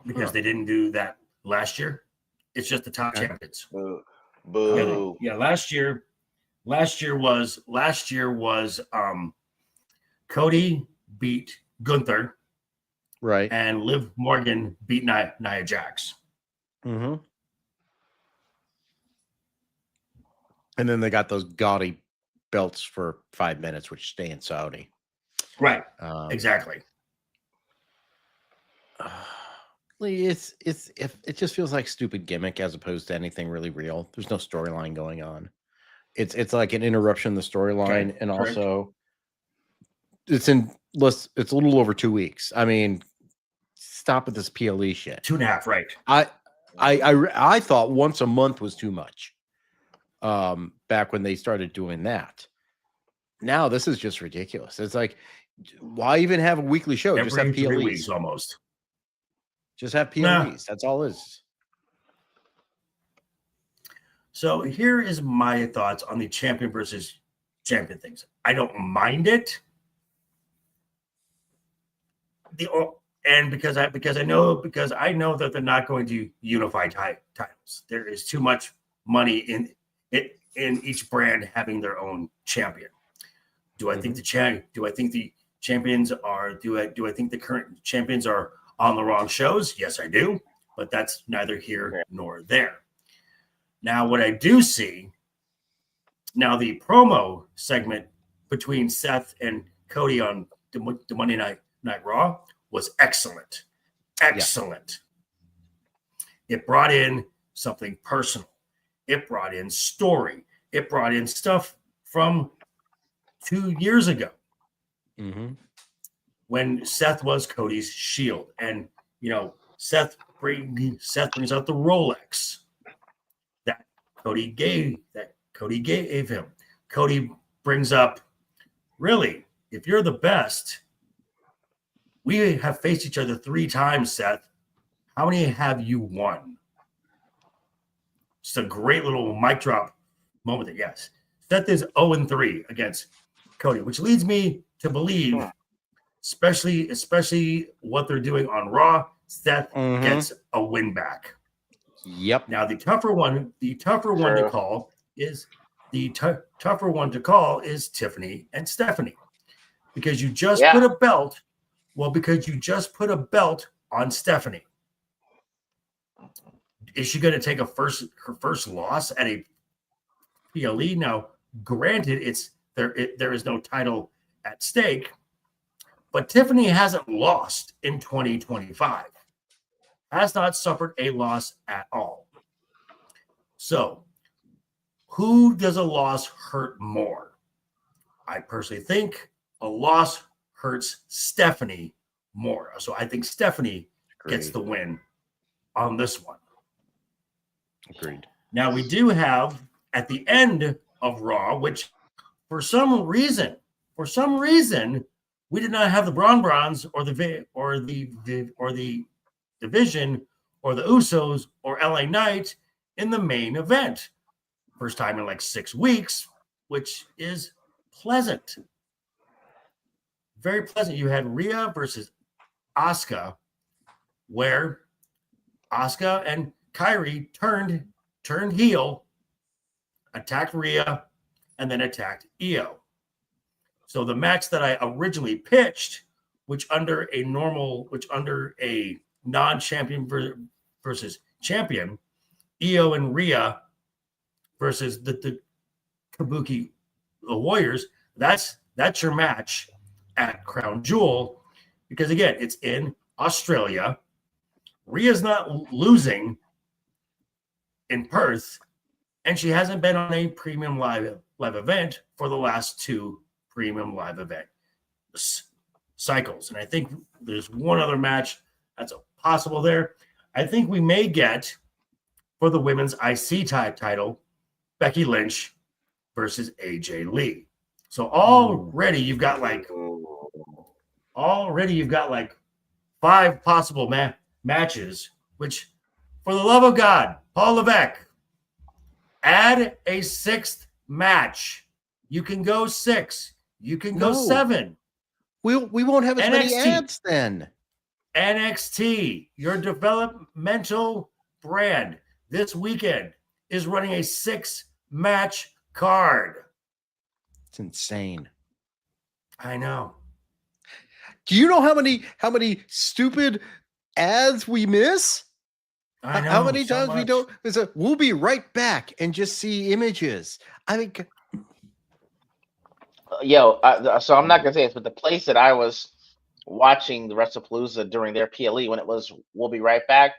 Because they didn't do that last year. It's just the top champions. Boo. Yeah, last year was Cody beat Gunther, right, and Liv Morgan beat Nia Jax. And then they got those gaudy belts for 5 minutes, which stay in Saudi. Right. Exactly. It just feels like stupid gimmick as opposed to anything really real. There's no storyline going on. It's like an interruption in the storyline, and also it's a little over 2 weeks. I mean, stop with this PLE shit. 2.5, right? I thought once a month was too much. Back when they started doing that. Now this is just ridiculous. It's like, why even have a weekly show? Every just have PLEs. 3 weeks almost. Just have PLEs. That's all it is. So here is my thoughts on the champion versus champion things. I don't mind it. Because I know that they're not going to unify titles. There is too much money in each brand having their own champion. Do I think the champions are? Do I think the current champions are on the wrong shows? Yes, I do. But that's neither here nor there. Now, what I do see now, the promo segment between Seth and Cody on the Monday Night Raw was excellent. Excellent. Yeah. It brought in something personal. It brought in story. It brought in stuff from 2 years ago when Seth was Cody's shield. And, Seth brings out the Rolex that Cody gave him. Cody brings up, really, if you're the best, we have faced each other 3 times, Seth. How many have you won? Just a great little mic drop moment that, yes, Seth is 0-3 against Cody, which leads me to believe, especially what they're doing on Raw, Seth gets a win back. Yep. Now the tougher one to call is Tiffany and Stephanie, because you just put a belt. Well, because you just put a belt on Stephanie. Is she going to take her first loss at a PLE. Now, granted, there is no title at stake, but Tiffany hasn't lost in 2025. Has not suffered a loss at all. So, who does a loss hurt more? I personally think a loss hurts Stephanie more. So I think Stephanie gets the win on this one. Agreed. Now we do have at the end of Raw, which for some reason, we did not have the Bronze or the Division or the Usos or LA Knight in the main event. First time in like 6 weeks, which is pleasant. Very pleasant. You had Rhea versus Asuka, where Asuka and Kairi turned heel, attacked Rhea, and then attacked Io. So the match that I originally pitched, which under a non-champion versus champion, Io and Rhea versus the Kabuki Warriors, that's your match at Crown Jewel, because again, it's in Australia. Rhea's not losing in Perth, and she hasn't been on a premium live event for the last 2 premium live event cycles. And I think there's one other match that's possible there. I think we may get, for the women's IC title, Becky Lynch versus AJ Lee. So already you've got like 5 possible matches, which, for the love of God, Paul Levesque, add a 6th match. You can go 6. You can go 7. We won't have as NXT. many ads then. NXT, your developmental brand, this weekend is running a 6-match card. It's insane. I know. Do you know how many stupid ads we miss? I know. How many so times much. we don't? We'll be right back and just see images. I mean, so I'm not gonna say this, but the place that I was watching the Wrestlepalooza during their PLE when it was "We'll be right back"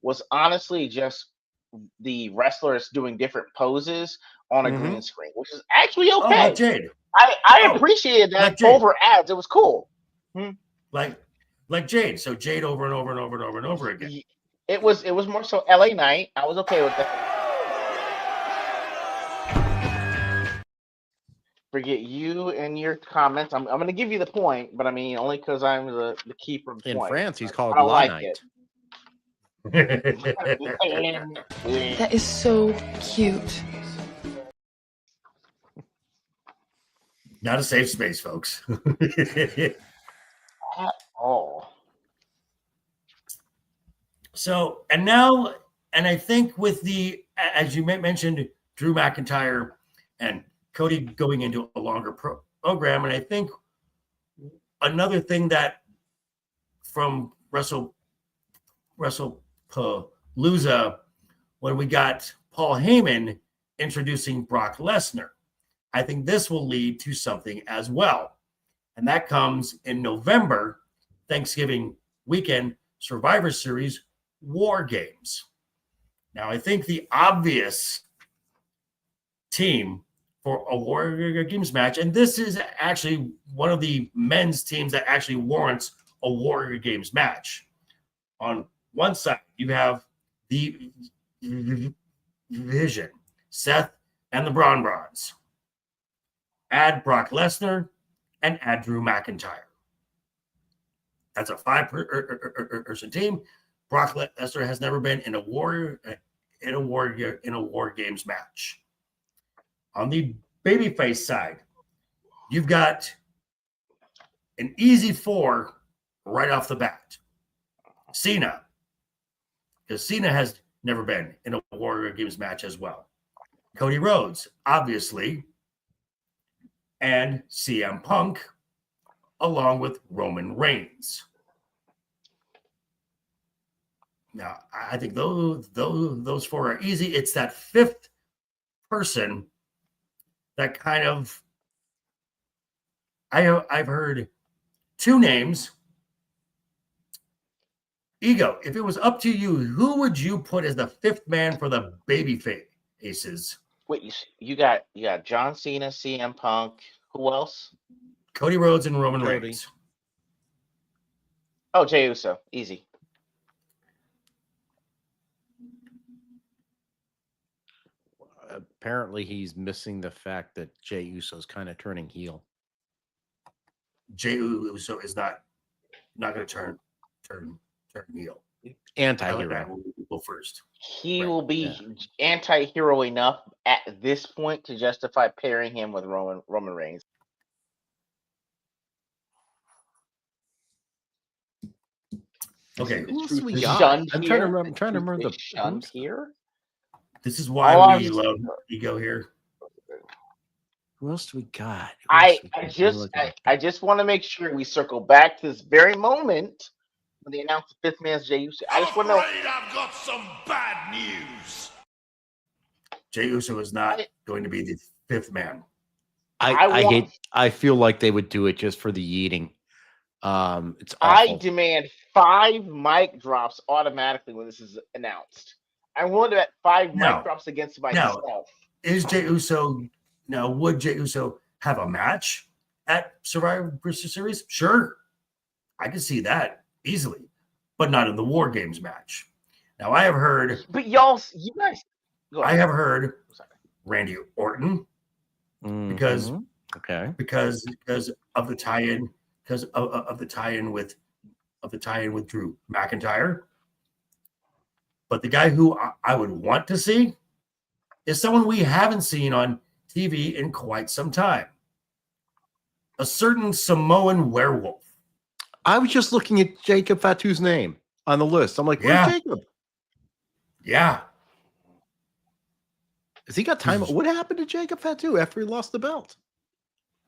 was honestly just the wrestlers doing different poses on a green screen, which is actually okay. Oh, like Jade. I appreciated that like over ads. It was cool. Like Jade. So Jade over and over and over and over and over again. It was more so LA Knight. I was okay with that. Forget you and your comments. I'm going to give you the point, but I mean only because I'm the keeper of the in point. France, he's called I don't La like Knight. it. That is so cute. Not a safe space, folks. At all. So, and I think with the, as you mentioned, Drew McIntyre and Cody going into a longer program, and I think another thing that from Wrestlepalooza, when we got Paul Heyman introducing Brock Lesnar, I think this will lead to something as well. And that comes in November, Thanksgiving weekend, Survivor Series War Games. Now, I think the obvious team for a War Games match, and this is actually one of the men's teams that actually warrants a War Games match. On one side, you have the Vision, Seth and the Bronze. Add Brock Lesnar and add Drew McIntyre. That's a 5-person team. Brock Lesnar has never been in a war games match. On the babyface side, you've got an easy 4 right off the bat. Cena, because Cena has never been in a Warrior Games match as well. Cody Rhodes, obviously, and CM Punk, along with Roman Reigns. Now, I think those 4 are easy. It's that 5th person that kind of I've heard two names. Ego, if it was up to you, who would you put as the fifth man for the baby faces? Wait, you got John Cena, CM Punk. Who else? Cody Rhodes and Roman Reigns. Oh, Jey Uso, easy. Apparently, he's missing the fact that Jey Uso's kind of turning heel. Jey Uso is not going to turn heel. Anti-hero. Go first. He will be anti-hero enough at this point to justify pairing him with Roman Reigns. Okay, who else we got? I'm trying to remember the shunned here. This is why we love Ego here. Who else do we got? I just want to make sure we circle back to this very moment when they announced the fifth man's Jey Uso. I just want to know. I've got some bad news. Jey Uso is not going to be the fifth man. I feel like they would do it just for the eating. It's awful. I demand 5 mic drops automatically when this is announced. I wanted that 5 mic drops against myself. Is Jey Uso now? Would Jey Uso have a match at Survivor Series? Sure, I can see that easily, but not in the War Games match. Now I have heard, but you guys, I have heard Randy Orton because of the tie-in, because of the tie-in with Drew McIntyre. But the guy who I would want to see is someone we haven't seen on TV in quite some time. A certain Samoan werewolf. I was just looking at Jacob Fatu's name on the list. I'm like, where's Jacob? Yeah. Has he got time? What happened to Jacob Fatu after he lost the belt?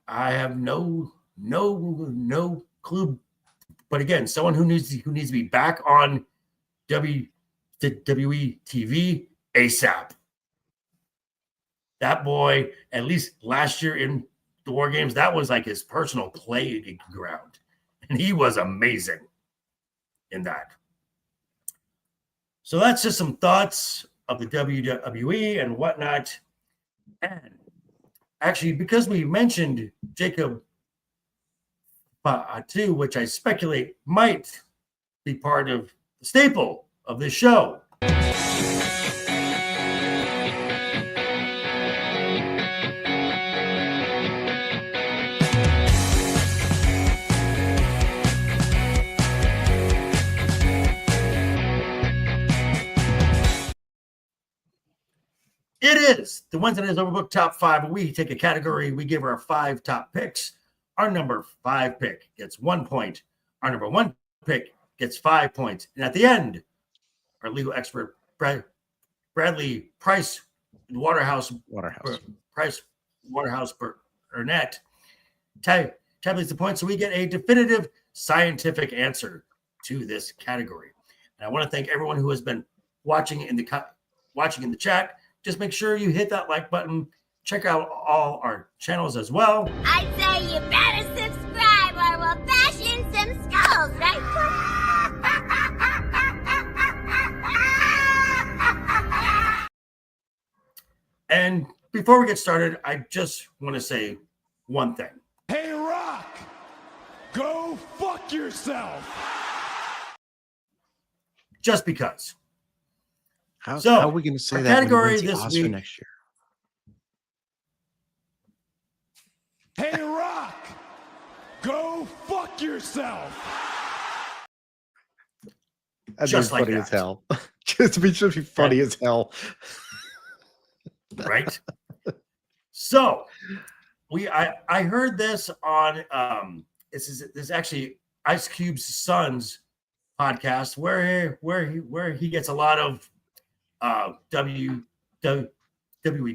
I have no clue. But again, someone who needs to be back on WWE TV ASAP. That boy, at least last year in the War Games, that was like his personal playing ground. And he was amazing in that. So that's just some thoughts of the WWE and whatnot. And actually, because we mentioned Jacob Fatu, which I speculate might be part of the staple of this show. It is the Wednesday Night's Overbooked Top 5. We take a category, we give our 5 top picks. Our number 5 pick gets 1 point. Our number 1 pick gets 5 points. And at the end, our legal expert, Bradley Price Waterhouse Burnett, tabulates the points so we get a definitive scientific answer to this category. And I want to thank everyone who has been watching in the chat. Just make sure you hit that like button. Check out all our channels as well. I'd say you better subscribe or we'll bash in some skulls, right? And before we get started, I just want to say one thing. Hey, Rock, go fuck yourself. Just because. How are we going to say that category this Oscar week next year? Hey, Rock, go fuck yourself. That'd just be like funny that. as hell. Just be funny as hell. Right? So I heard this on this is actually Ice Cube's son's podcast where he gets a lot of WWE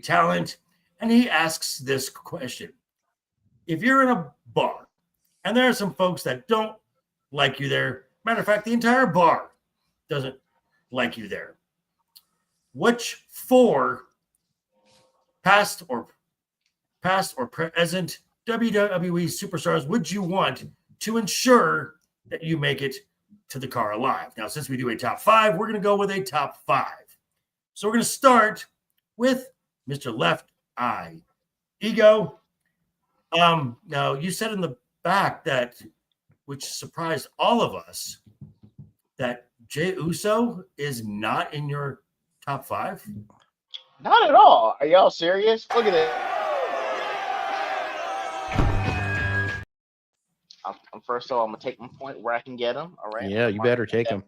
talent, and he asks this question. If you're in a bar and there are some folks that don't like you there, matter of fact, the entire bar doesn't like you there, which 4 past or past or present WWE superstars would you want to ensure that you make it to the car alive? Now, since we do a top 5, we're going to go with a top 5. So we're going to start with Mr. Left Eye Ego. Now, you said in the back that, which surprised all of us, that Jey Uso is not in your top 5. Not at all. Are y'all serious? Look at it. First of all, I'm gonna take my point where I can get him. All right. Yeah, you better take him.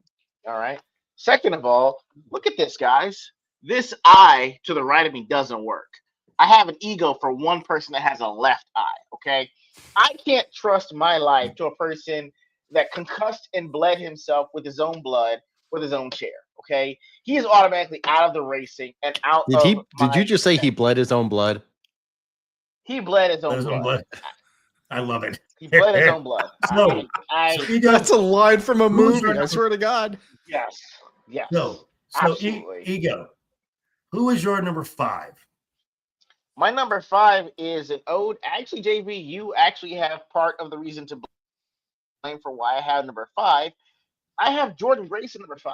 All right. Second of all, look at this, guys. This eye to the right of me doesn't work. I have an ego for one person that has a left eye. Okay. I can't trust my life to a person that concussed and bled himself with his own blood with his own chair. Okay. He is automatically out of the racing and out Did you just say he bled his own blood? He bled his own blood. I love it. He bled his own blood. So, that's a line from a movie. I swear to God. Yes. Yes. So Ego, who is your number 5? My number 5 is an ode. Actually, JV, you actually have part of the reason to blame for why I have number 5. I have Jordan Grace at number 5.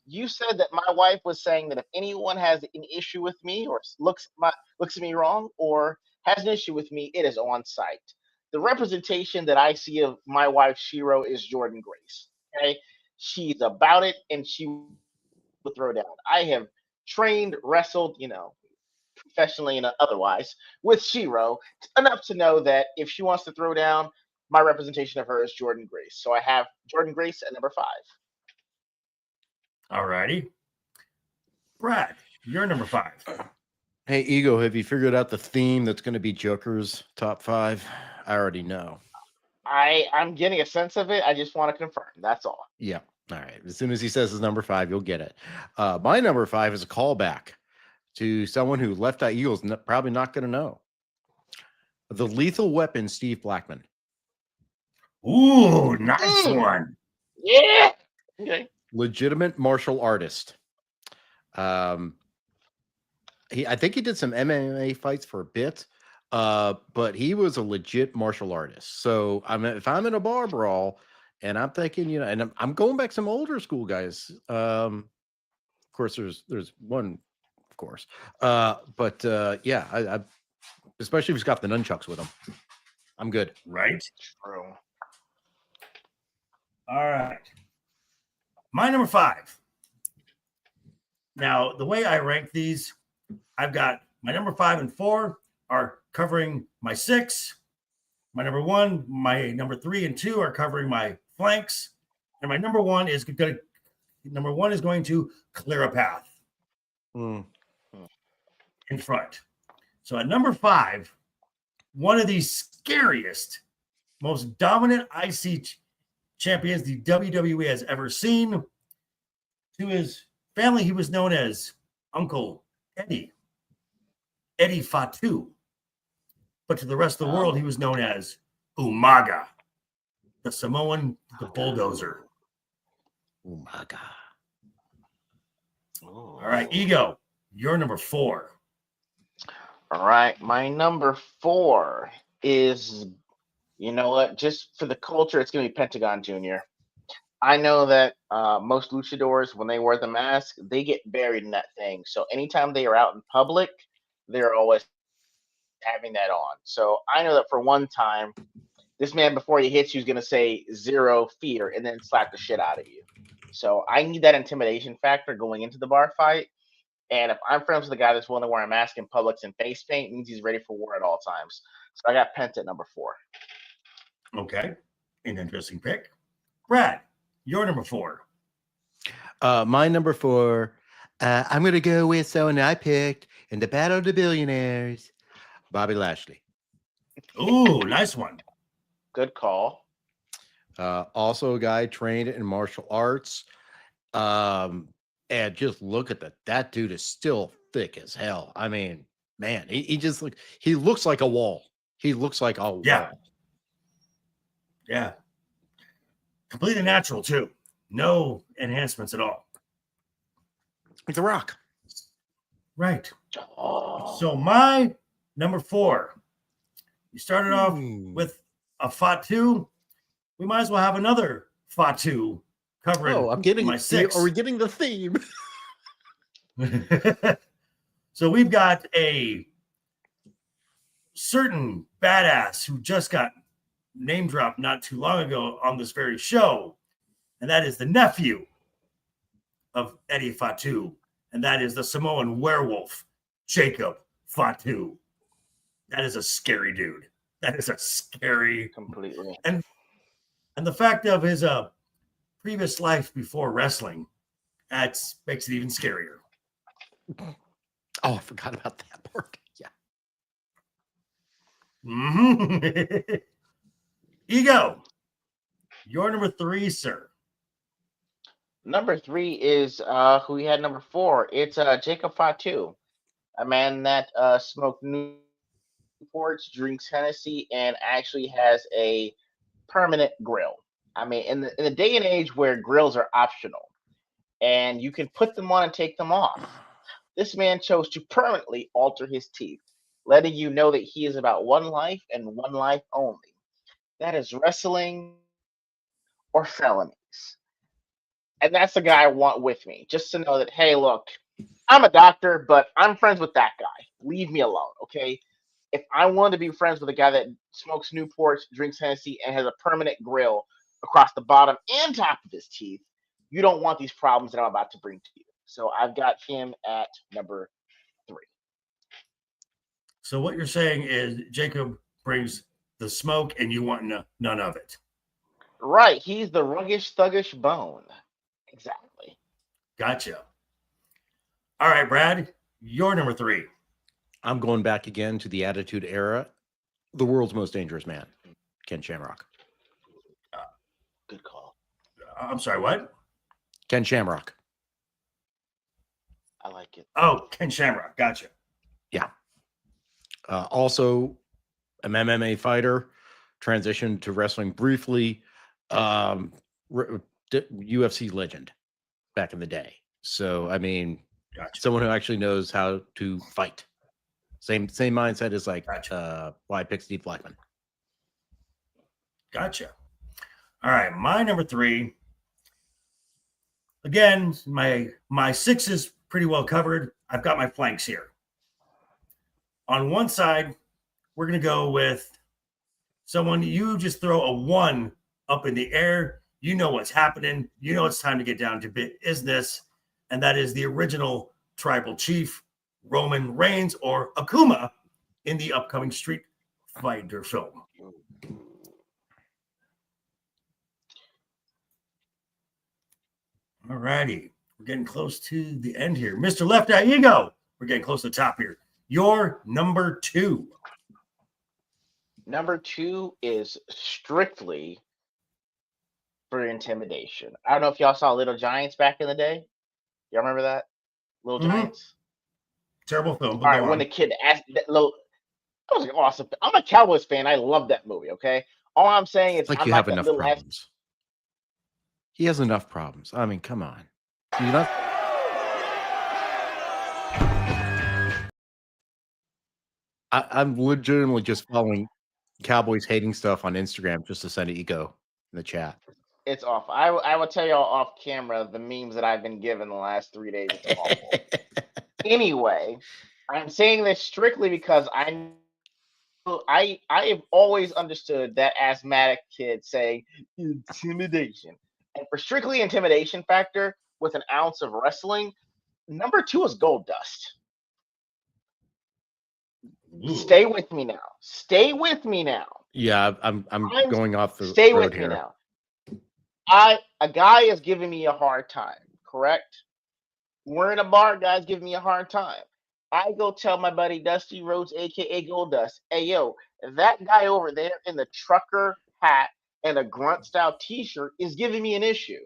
You said that my wife was saying that if anyone has an issue with me or looks at me wrong or has an issue with me, it is on site. The representation that I see of my wife, Shiro, is Jordan Grace. Okay. She's about it and she will throw down. I have trained, wrestled, professionally and otherwise with Shiro enough to know that if she wants to throw down, my representation of her is Jordan Grace. So I have Jordan Grace at number 5. All righty. Brad, you're number 5. Hey, Ego, have you figured out the theme that's going to be Joker's top 5? I already know. I'm getting a sense of it. I just want to confirm. That's all. Yeah. All right. As soon as he says his number 5, you'll get it. My number 5 is a callback to someone who LeftEyeEgo is probably not going to know. The Lethal Weapon, Steve Blackman. Ooh, nice one. Yeah. Okay. Legitimate martial artist. I think he did some MMA fights for a bit, but he was a legit martial artist. So if I'm in a bar brawl and I'm thinking, and I'm going back some older school guys. Of course, there's one, of course, but yeah, I especially if he's got the nunchucks with him, I'm good. Right. True. All right. My number 5. Now, the way I rank these, I've got my number 5 and 4 are covering my 6. My number 1, my number 3 and 2 are covering my flanks, and my number 1 is going to clear a path in front. So at number 5, one of the scariest, most dominant IC champions the WWE has ever seen. To his family, he was known as Uncle Eddie Fatu. But to the rest of the world, he was known as Umaga, the Samoan, the bulldozer. Umaga. All right, Ego, you're number 4. All right. My number 4 is, you know what? Just for the culture, it's going to be Pentagon Jr. I know that most luchadors, when they wear the mask, they get buried in that thing. So anytime they are out in public, they're always having that on. So I know that for one time, this man, before he hits you, is going to say 0 fear and then slap the shit out of you. So I need that intimidation factor going into the bar fight. And if I'm friends with a guy that's willing to wear a mask in public and face paint, it means he's ready for war at all times. So I got Penta at number 4. Okay. An interesting pick. Brad, your number 4. My number 4, I'm going to go with someone I picked in the Battle of the Billionaires, Bobby Lashley. Ooh, nice one. Good call. Also a guy trained in martial arts. And just look at that dude is still thick as hell. I mean, man, he looks like a wall. He looks like a wall. Yeah. Completely natural, too. No enhancements at all. It's a rock. Right. Oh. So my Number 4. You started off with a Fatu. We might as well have another Fatu covering. Oh, I'm getting my 6. Are we getting the theme? So we've got a certain badass who just got name dropped not too long ago on this very show, and that is the nephew of Eddie Fatu, and that is the Samoan werewolf, Jacob Fatu. That is a scary dude. That is a scary completely. And the fact of his previous life before wrestling, that makes it even scarier. Oh, I forgot about that part. Yeah. Mm-hmm. Ego, you're number 3, sir. Number 3 is who we had number 4. It's Jacob Fatu, a man that smoked Newports, drinks Hennessy, and actually has a permanent grill. I mean, in the day and age where grills are optional and you can put them on and take them off, this man chose to permanently alter his teeth, letting you know that he is about one life and one life only. That is wrestling or felonies. And that's the guy I want with me, just to know that, hey, look, I'm a doctor, but I'm friends with that guy. Leave me alone, okay? If I want to be friends with a guy that smokes Newports, drinks Hennessy, and has a permanent grill across the bottom and top of his teeth, you don't want these problems that I'm about to bring to you. So I've got him at number 3. So what you're saying is Jacob brings the smoke and you want none of it. Right. He's the ruggish, thuggish bone. Exactly. Gotcha. All right, Brad, you're number 3. I'm going back again to the Attitude Era. The world's most dangerous man, Ken Shamrock. Good call. I'm sorry, what? Ken Shamrock. I like it. Oh, Ken Shamrock. Gotcha. Yeah. Also, an MMA fighter, transitioned to wrestling briefly. UFC legend back in the day. So, I mean, gotcha. Someone who actually knows how to fight. Same mindset as like gotcha. Why I picked Steve Blackman. Gotcha. All right, my number 3. Again, my 6 is pretty well covered. I've got my flanks here. On one side, we're going to go with someone you just throw a 1 up in the air. You know what's happening. You know it's time to get down to business. And that is the original tribal chief, Roman Reigns, or Akuma, in the upcoming Street Fighter film. All righty. We're getting close to the end here. Mr. LeftEyeEgo, we're getting close to the top here. Your number 2. Number 2 is strictly for intimidation. I don't know if y'all saw Little Giants back in the day. Y'all remember that? Little Giants? Terrible film. All right, when the kid asked that was like awesome. I'm a Cowboys fan. I love that movie, okay? All I'm saying is like I'm you like have enough problems. He has enough problems. I mean, come on. Do you not? I'm legitimately just following Cowboys hating stuff on Instagram just to send an ego in the chat. It's awful. I will tell y'all off camera the memes that I've been given the last 3 days. It's awful. Anyway, I'm saying this strictly because I have always understood that asthmatic kid saying intimidation. And for strictly intimidation factor with an ounce of wrestling, number 2 is Gold Dust. Ooh. Stay with me now. Stay with me now. Yeah, I'm going off the stay road with here. Me now. A guy is giving me a hard time, correct? We're in a bar, guy's giving me a hard time. I go tell my buddy Dusty Rhodes, aka Gold Dust, hey yo, that guy over there in the trucker hat and a grunt style t-shirt is giving me an issue.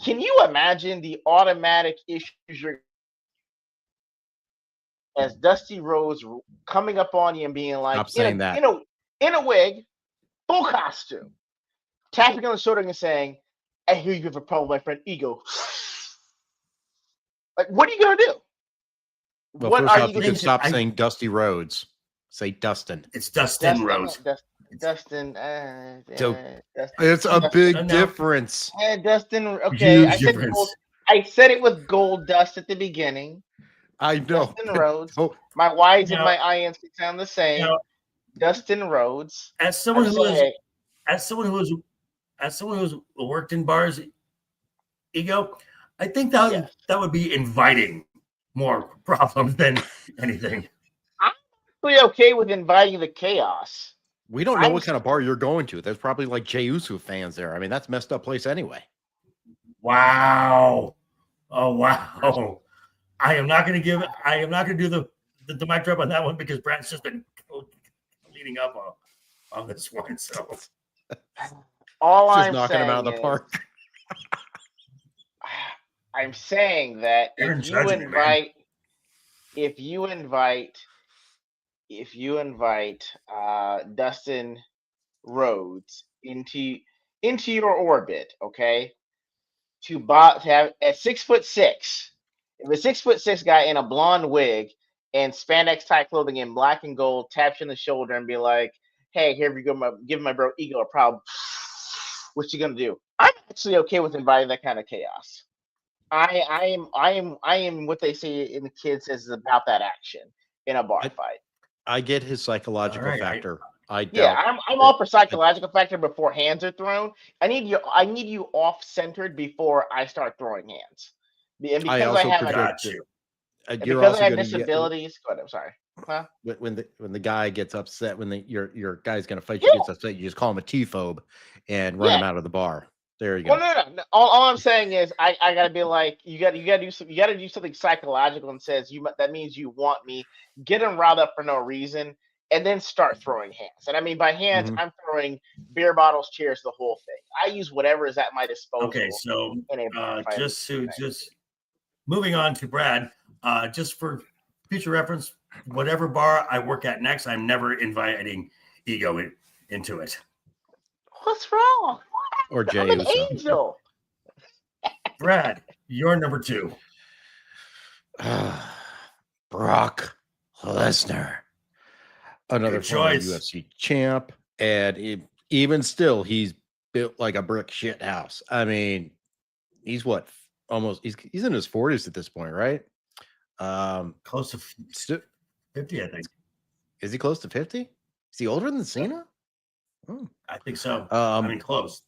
Can you imagine the automatic issues as Dusty Rhodes coming up on you and being like, in a wig, full costume, tapping on the shoulder and saying, I hear you have a problem with my friend Ego. Like, what are you gonna do? Well, first off, you could stop saying Dusty Rhodes. Say Dustin. It's Dustin Rhodes. Dustin. It's a big difference. Dustin. Okay, Huge difference. I said it with gold dust at the beginning. I know. Dustin Rhodes. My Y's and my INs sound the same. Dustin Rhodes. As someone who's worked in bars, Ego, I think that would be inviting more problems than anything. I'm pretty okay with inviting the chaos. We don't know what kind of bar you're going to. There's probably like Jey Uso fans there. I mean, that's a messed up place anyway. Wow. Oh, wow. I am not going to do the mic drop on that one because Brad's just been leading up on this one. So all just I'm knocking saying him out of the park. I'm saying that if you invite Dustin Rhodes into your orbit, okay, to have at 6'6", if a 6'6" guy in a blonde wig and spandex tight clothing in black and gold taps you on the shoulder and be like, "Hey, here we go, give my bro Ego a problem," what you gonna do? I'm actually okay with inviting that kind of chaos. I am what they say in the kids is about that action in a bar fight. I get his psychological factor. I'm all for psychological factor before hands are thrown. I need you off centered before I start throwing hands. And because I have disabilities. Go ahead, I'm sorry. Huh? When the guy gets upset, when your guy's gonna fight you, gets upset, you just call him a T-phobe and run him out of the bar. There you go. Well, no. All I'm saying is I gotta be like, you gotta do something psychological and says that means you want me, get him riled up for no reason, and then start throwing hands. And I mean by hands, I'm throwing beer bottles, chairs, the whole thing. I use whatever is at my disposal. Okay, so just moving on to Brad, just for future reference, whatever bar I work at next, I'm never inviting Ego into it. What's wrong? Or Jey I'm an Uso. angel. Brad, you're number 2. Brock Lesnar, another former UFC champ, and even still, he's built like a brick shit house. I mean, he's what? Almost he's in his 40s at this point, right? Close to 50, I think. Is he close to 50? Is he older than Cena? I think so. I mean, close.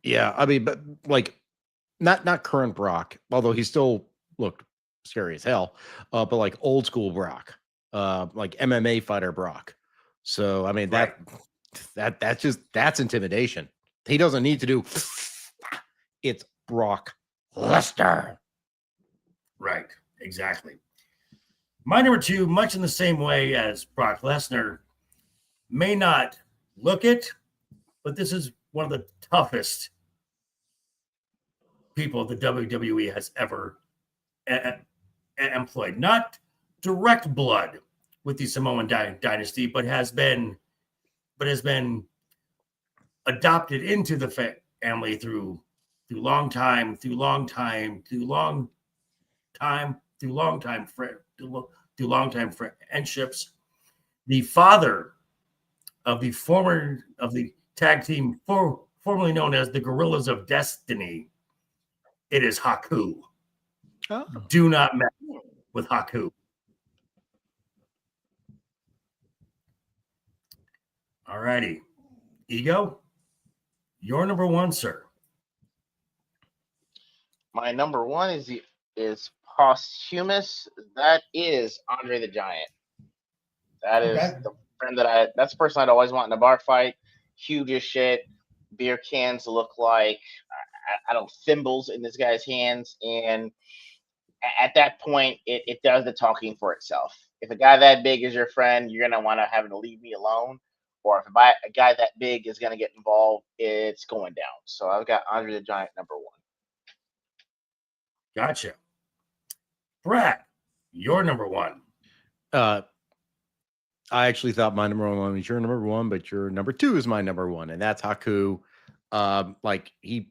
Yeah, I mean, but like, not current Brock, although he still looked scary as hell. But like old school Brock, like MMA fighter Brock. So I mean that's intimidation. He doesn't need to do. It's Brock Lesnar. Right. Exactly. My number 2, much in the same way as Brock Lesnar, may not look it, but this is one of the toughest people the WWE has ever employed. Not direct blood with the Samoan dynasty, but has been adopted into the family through long time friendships. The father of the tag team formerly known as the Gorillas of Destiny, it is Haku. Oh. Do not mess with Haku. All righty. Ego, you're number 1, sir. My number 1 is posthumous. That is Andre the Giant. That is the friend that's the person I'd always want in a bar fight. Huge as shit. Beer cans look like thimbles in this guy's hands, and at that point, it does the talking for itself. If a guy that big is your friend, you're gonna want to have him to leave me alone. Or if a guy that big is gonna get involved, it's going down. So I've got Andre the Giant number 1. Gotcha. Brad, you're number 1. I actually thought my number 1 was your number 1, but your number 2 is my number 1, and that's Haku. Like he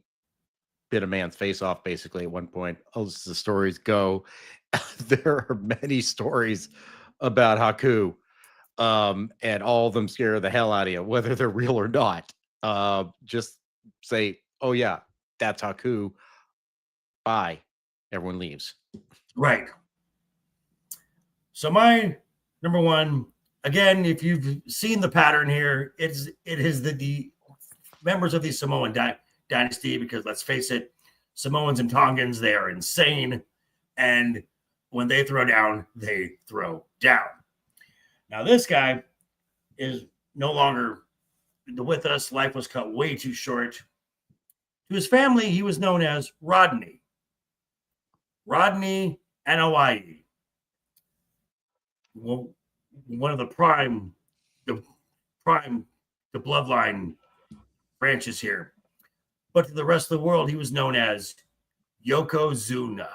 bit a man's face off basically at one point. As the stories go, there are many stories about Haku. and all of them scare the hell out of you, whether they're real or not. Just say, "Oh yeah, that's Haku." Bye. Everyone leaves. Right. So my number one, again, if you've seen the pattern here, it is the members of the Samoan dynasty, because let's face it, Samoans and Tongans, they are insane. And when they throw down, they throw down. Now, this guy is no longer with us. Life was cut way too short. To his family, he was known as Rodney. Rodney Anoa'i. Well, one of the bloodline branches here. But to the rest of the world, he was known as Yokozuna.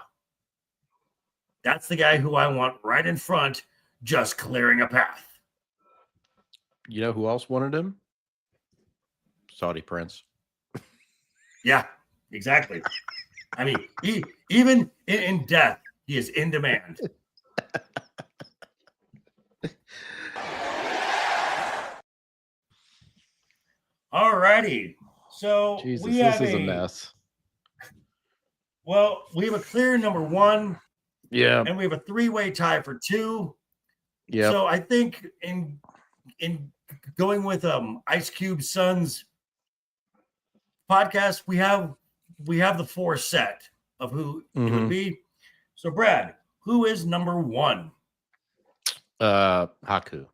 That's the guy who I want right in front, just clearing a path. You know who else wanted him? Saudi Prince. Yeah, exactly. I mean, even in death, he is in demand. All righty. So Jesus, we have this is a mess. Well, we have a clear number one. Yeah. And we have a three-way tie for two. Yeah. So I think in going with Ice Cube's son's podcast, we have the four set of who it would be. So Brad, who is number one? Haku.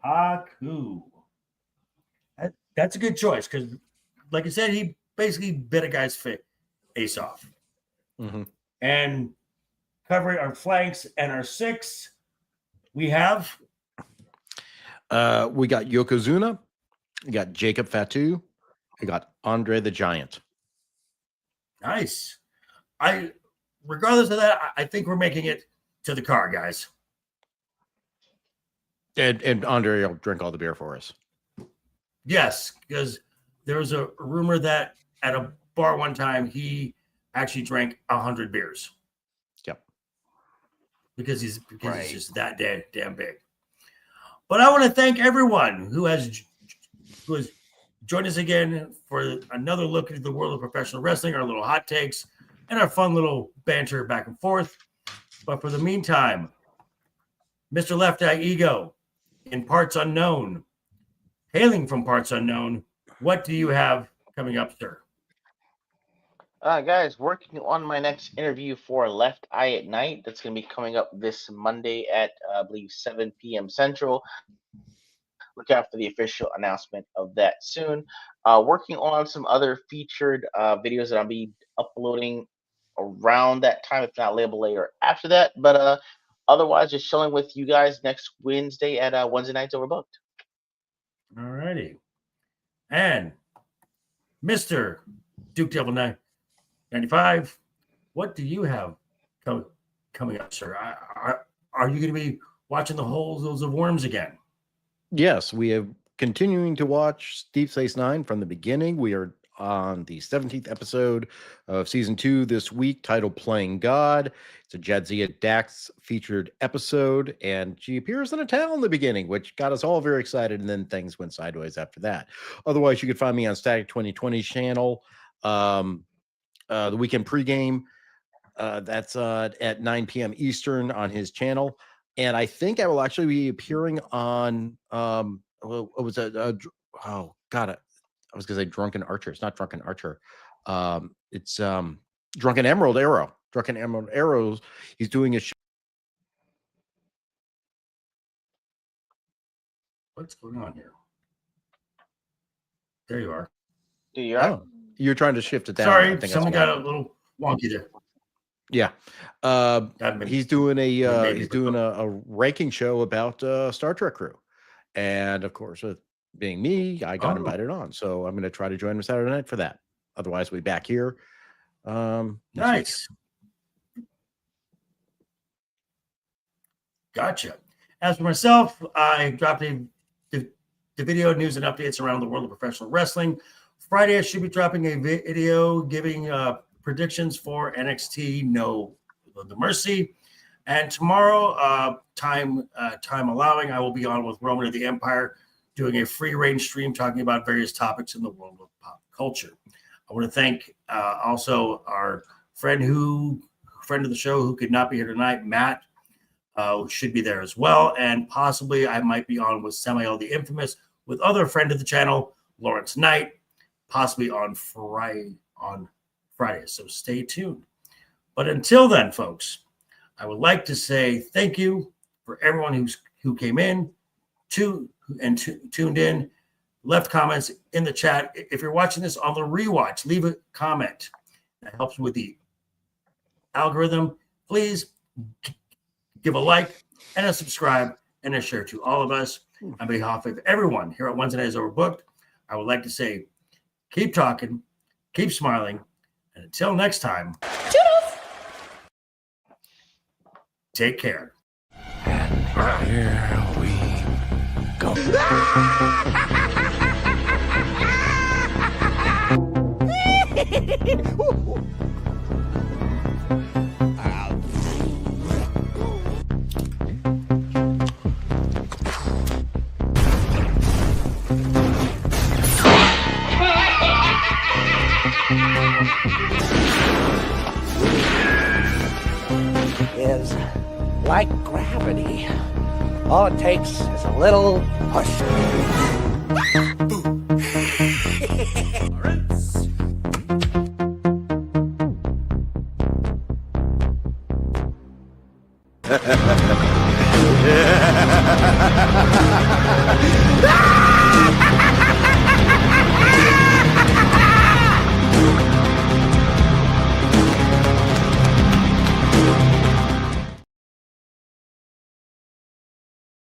Haku. That's a good choice because, like I said, he basically bit a guy's face off. And covering our flanks and our six, we have. We got Yokozuna. We got Jacob Fatu. We got Andre the Giant. Nice. Regardless of that, I think we're making it to the car, guys. And Andre will drink all the beer for us. Yes, because there was a rumor that at a bar one time he actually drank 100 beers. Yep. Because he's just that damn big. But I want to thank everyone who has joined us again for another look into the world of professional wrestling, our little hot takes, and our fun little banter back and forth. But for the meantime, Mr. LeftEyeEgo, in parts unknown, hailing from parts unknown, what do you have coming up, sir? Guys, working on my next interview for Left Eye at Night. That's going to be coming up this Monday at, I believe, 7 p.m. Central. Look out for the official announcement of that soon. Working on some other featured videos that I'll be uploading around that time, if not Label Day or after that. But otherwise, just chilling with you guys next Wednesday at Wednesday Nights Overbooked. All righty. And Mr. Duke Devil 95, what do you have coming up, sir? Are you going to be watching the Holes of Worms again? Yes, we are continuing to watch Deep Space Nine from the beginning. We are on the 17th episode of season 2 this week, titled Playing God. It's a Jadzia Dax featured episode, and she appears in a towel in the beginning, which got us all very excited, and then things went sideways after that. Otherwise, you could find me on Static 2020's channel, the weekend pregame. That's at 9 p.m. Eastern on his channel. And I think I will actually be appearing on what was it? Oh God, I was gonna say Drunken Archer. It's not Drunken Archer. It's Drunken Emerald Arrow. Drunken Emerald Arrows. He's doing a show. What's going on here? There you are. There you are. Oh, you're trying to shift it down. Sorry, someone got a little wonky there. Yeah, he's doing a ranking show about Star Trek crew, and of course, with being me, I got invited on, so I'm going to try to join him Saturday night for that. Otherwise, we'll be back here. Nice, gotcha. As for myself, I dropped the video news and updates around the world of professional wrestling. Friday, I should be dropping a video giving predictions for NXT No Mercy. And tomorrow, time allowing, I will be on with Roman of the Empire, doing a free range stream talking about various topics in the world of pop culture. I want to thank also our friend of the show who could not be here tonight, Matt, who should be there as well. And possibly I might be on with Samael the Infamous, with other friend of the channel, Laurence Knight, possibly on Friday. So stay tuned. But until then, folks, I would like to say thank you for everyone who came in tuned in, left comments in the chat. If you're watching this on the rewatch, leave a comment. That helps with the algorithm. Please give a like and a subscribe and a share to all of us. On behalf of everyone here at Wednesday Night is Overbooked, I would like to say keep talking, keep smiling, and until next time, toodles! Take care. And here we go. Is like gravity. All it takes is a little push. Yeah.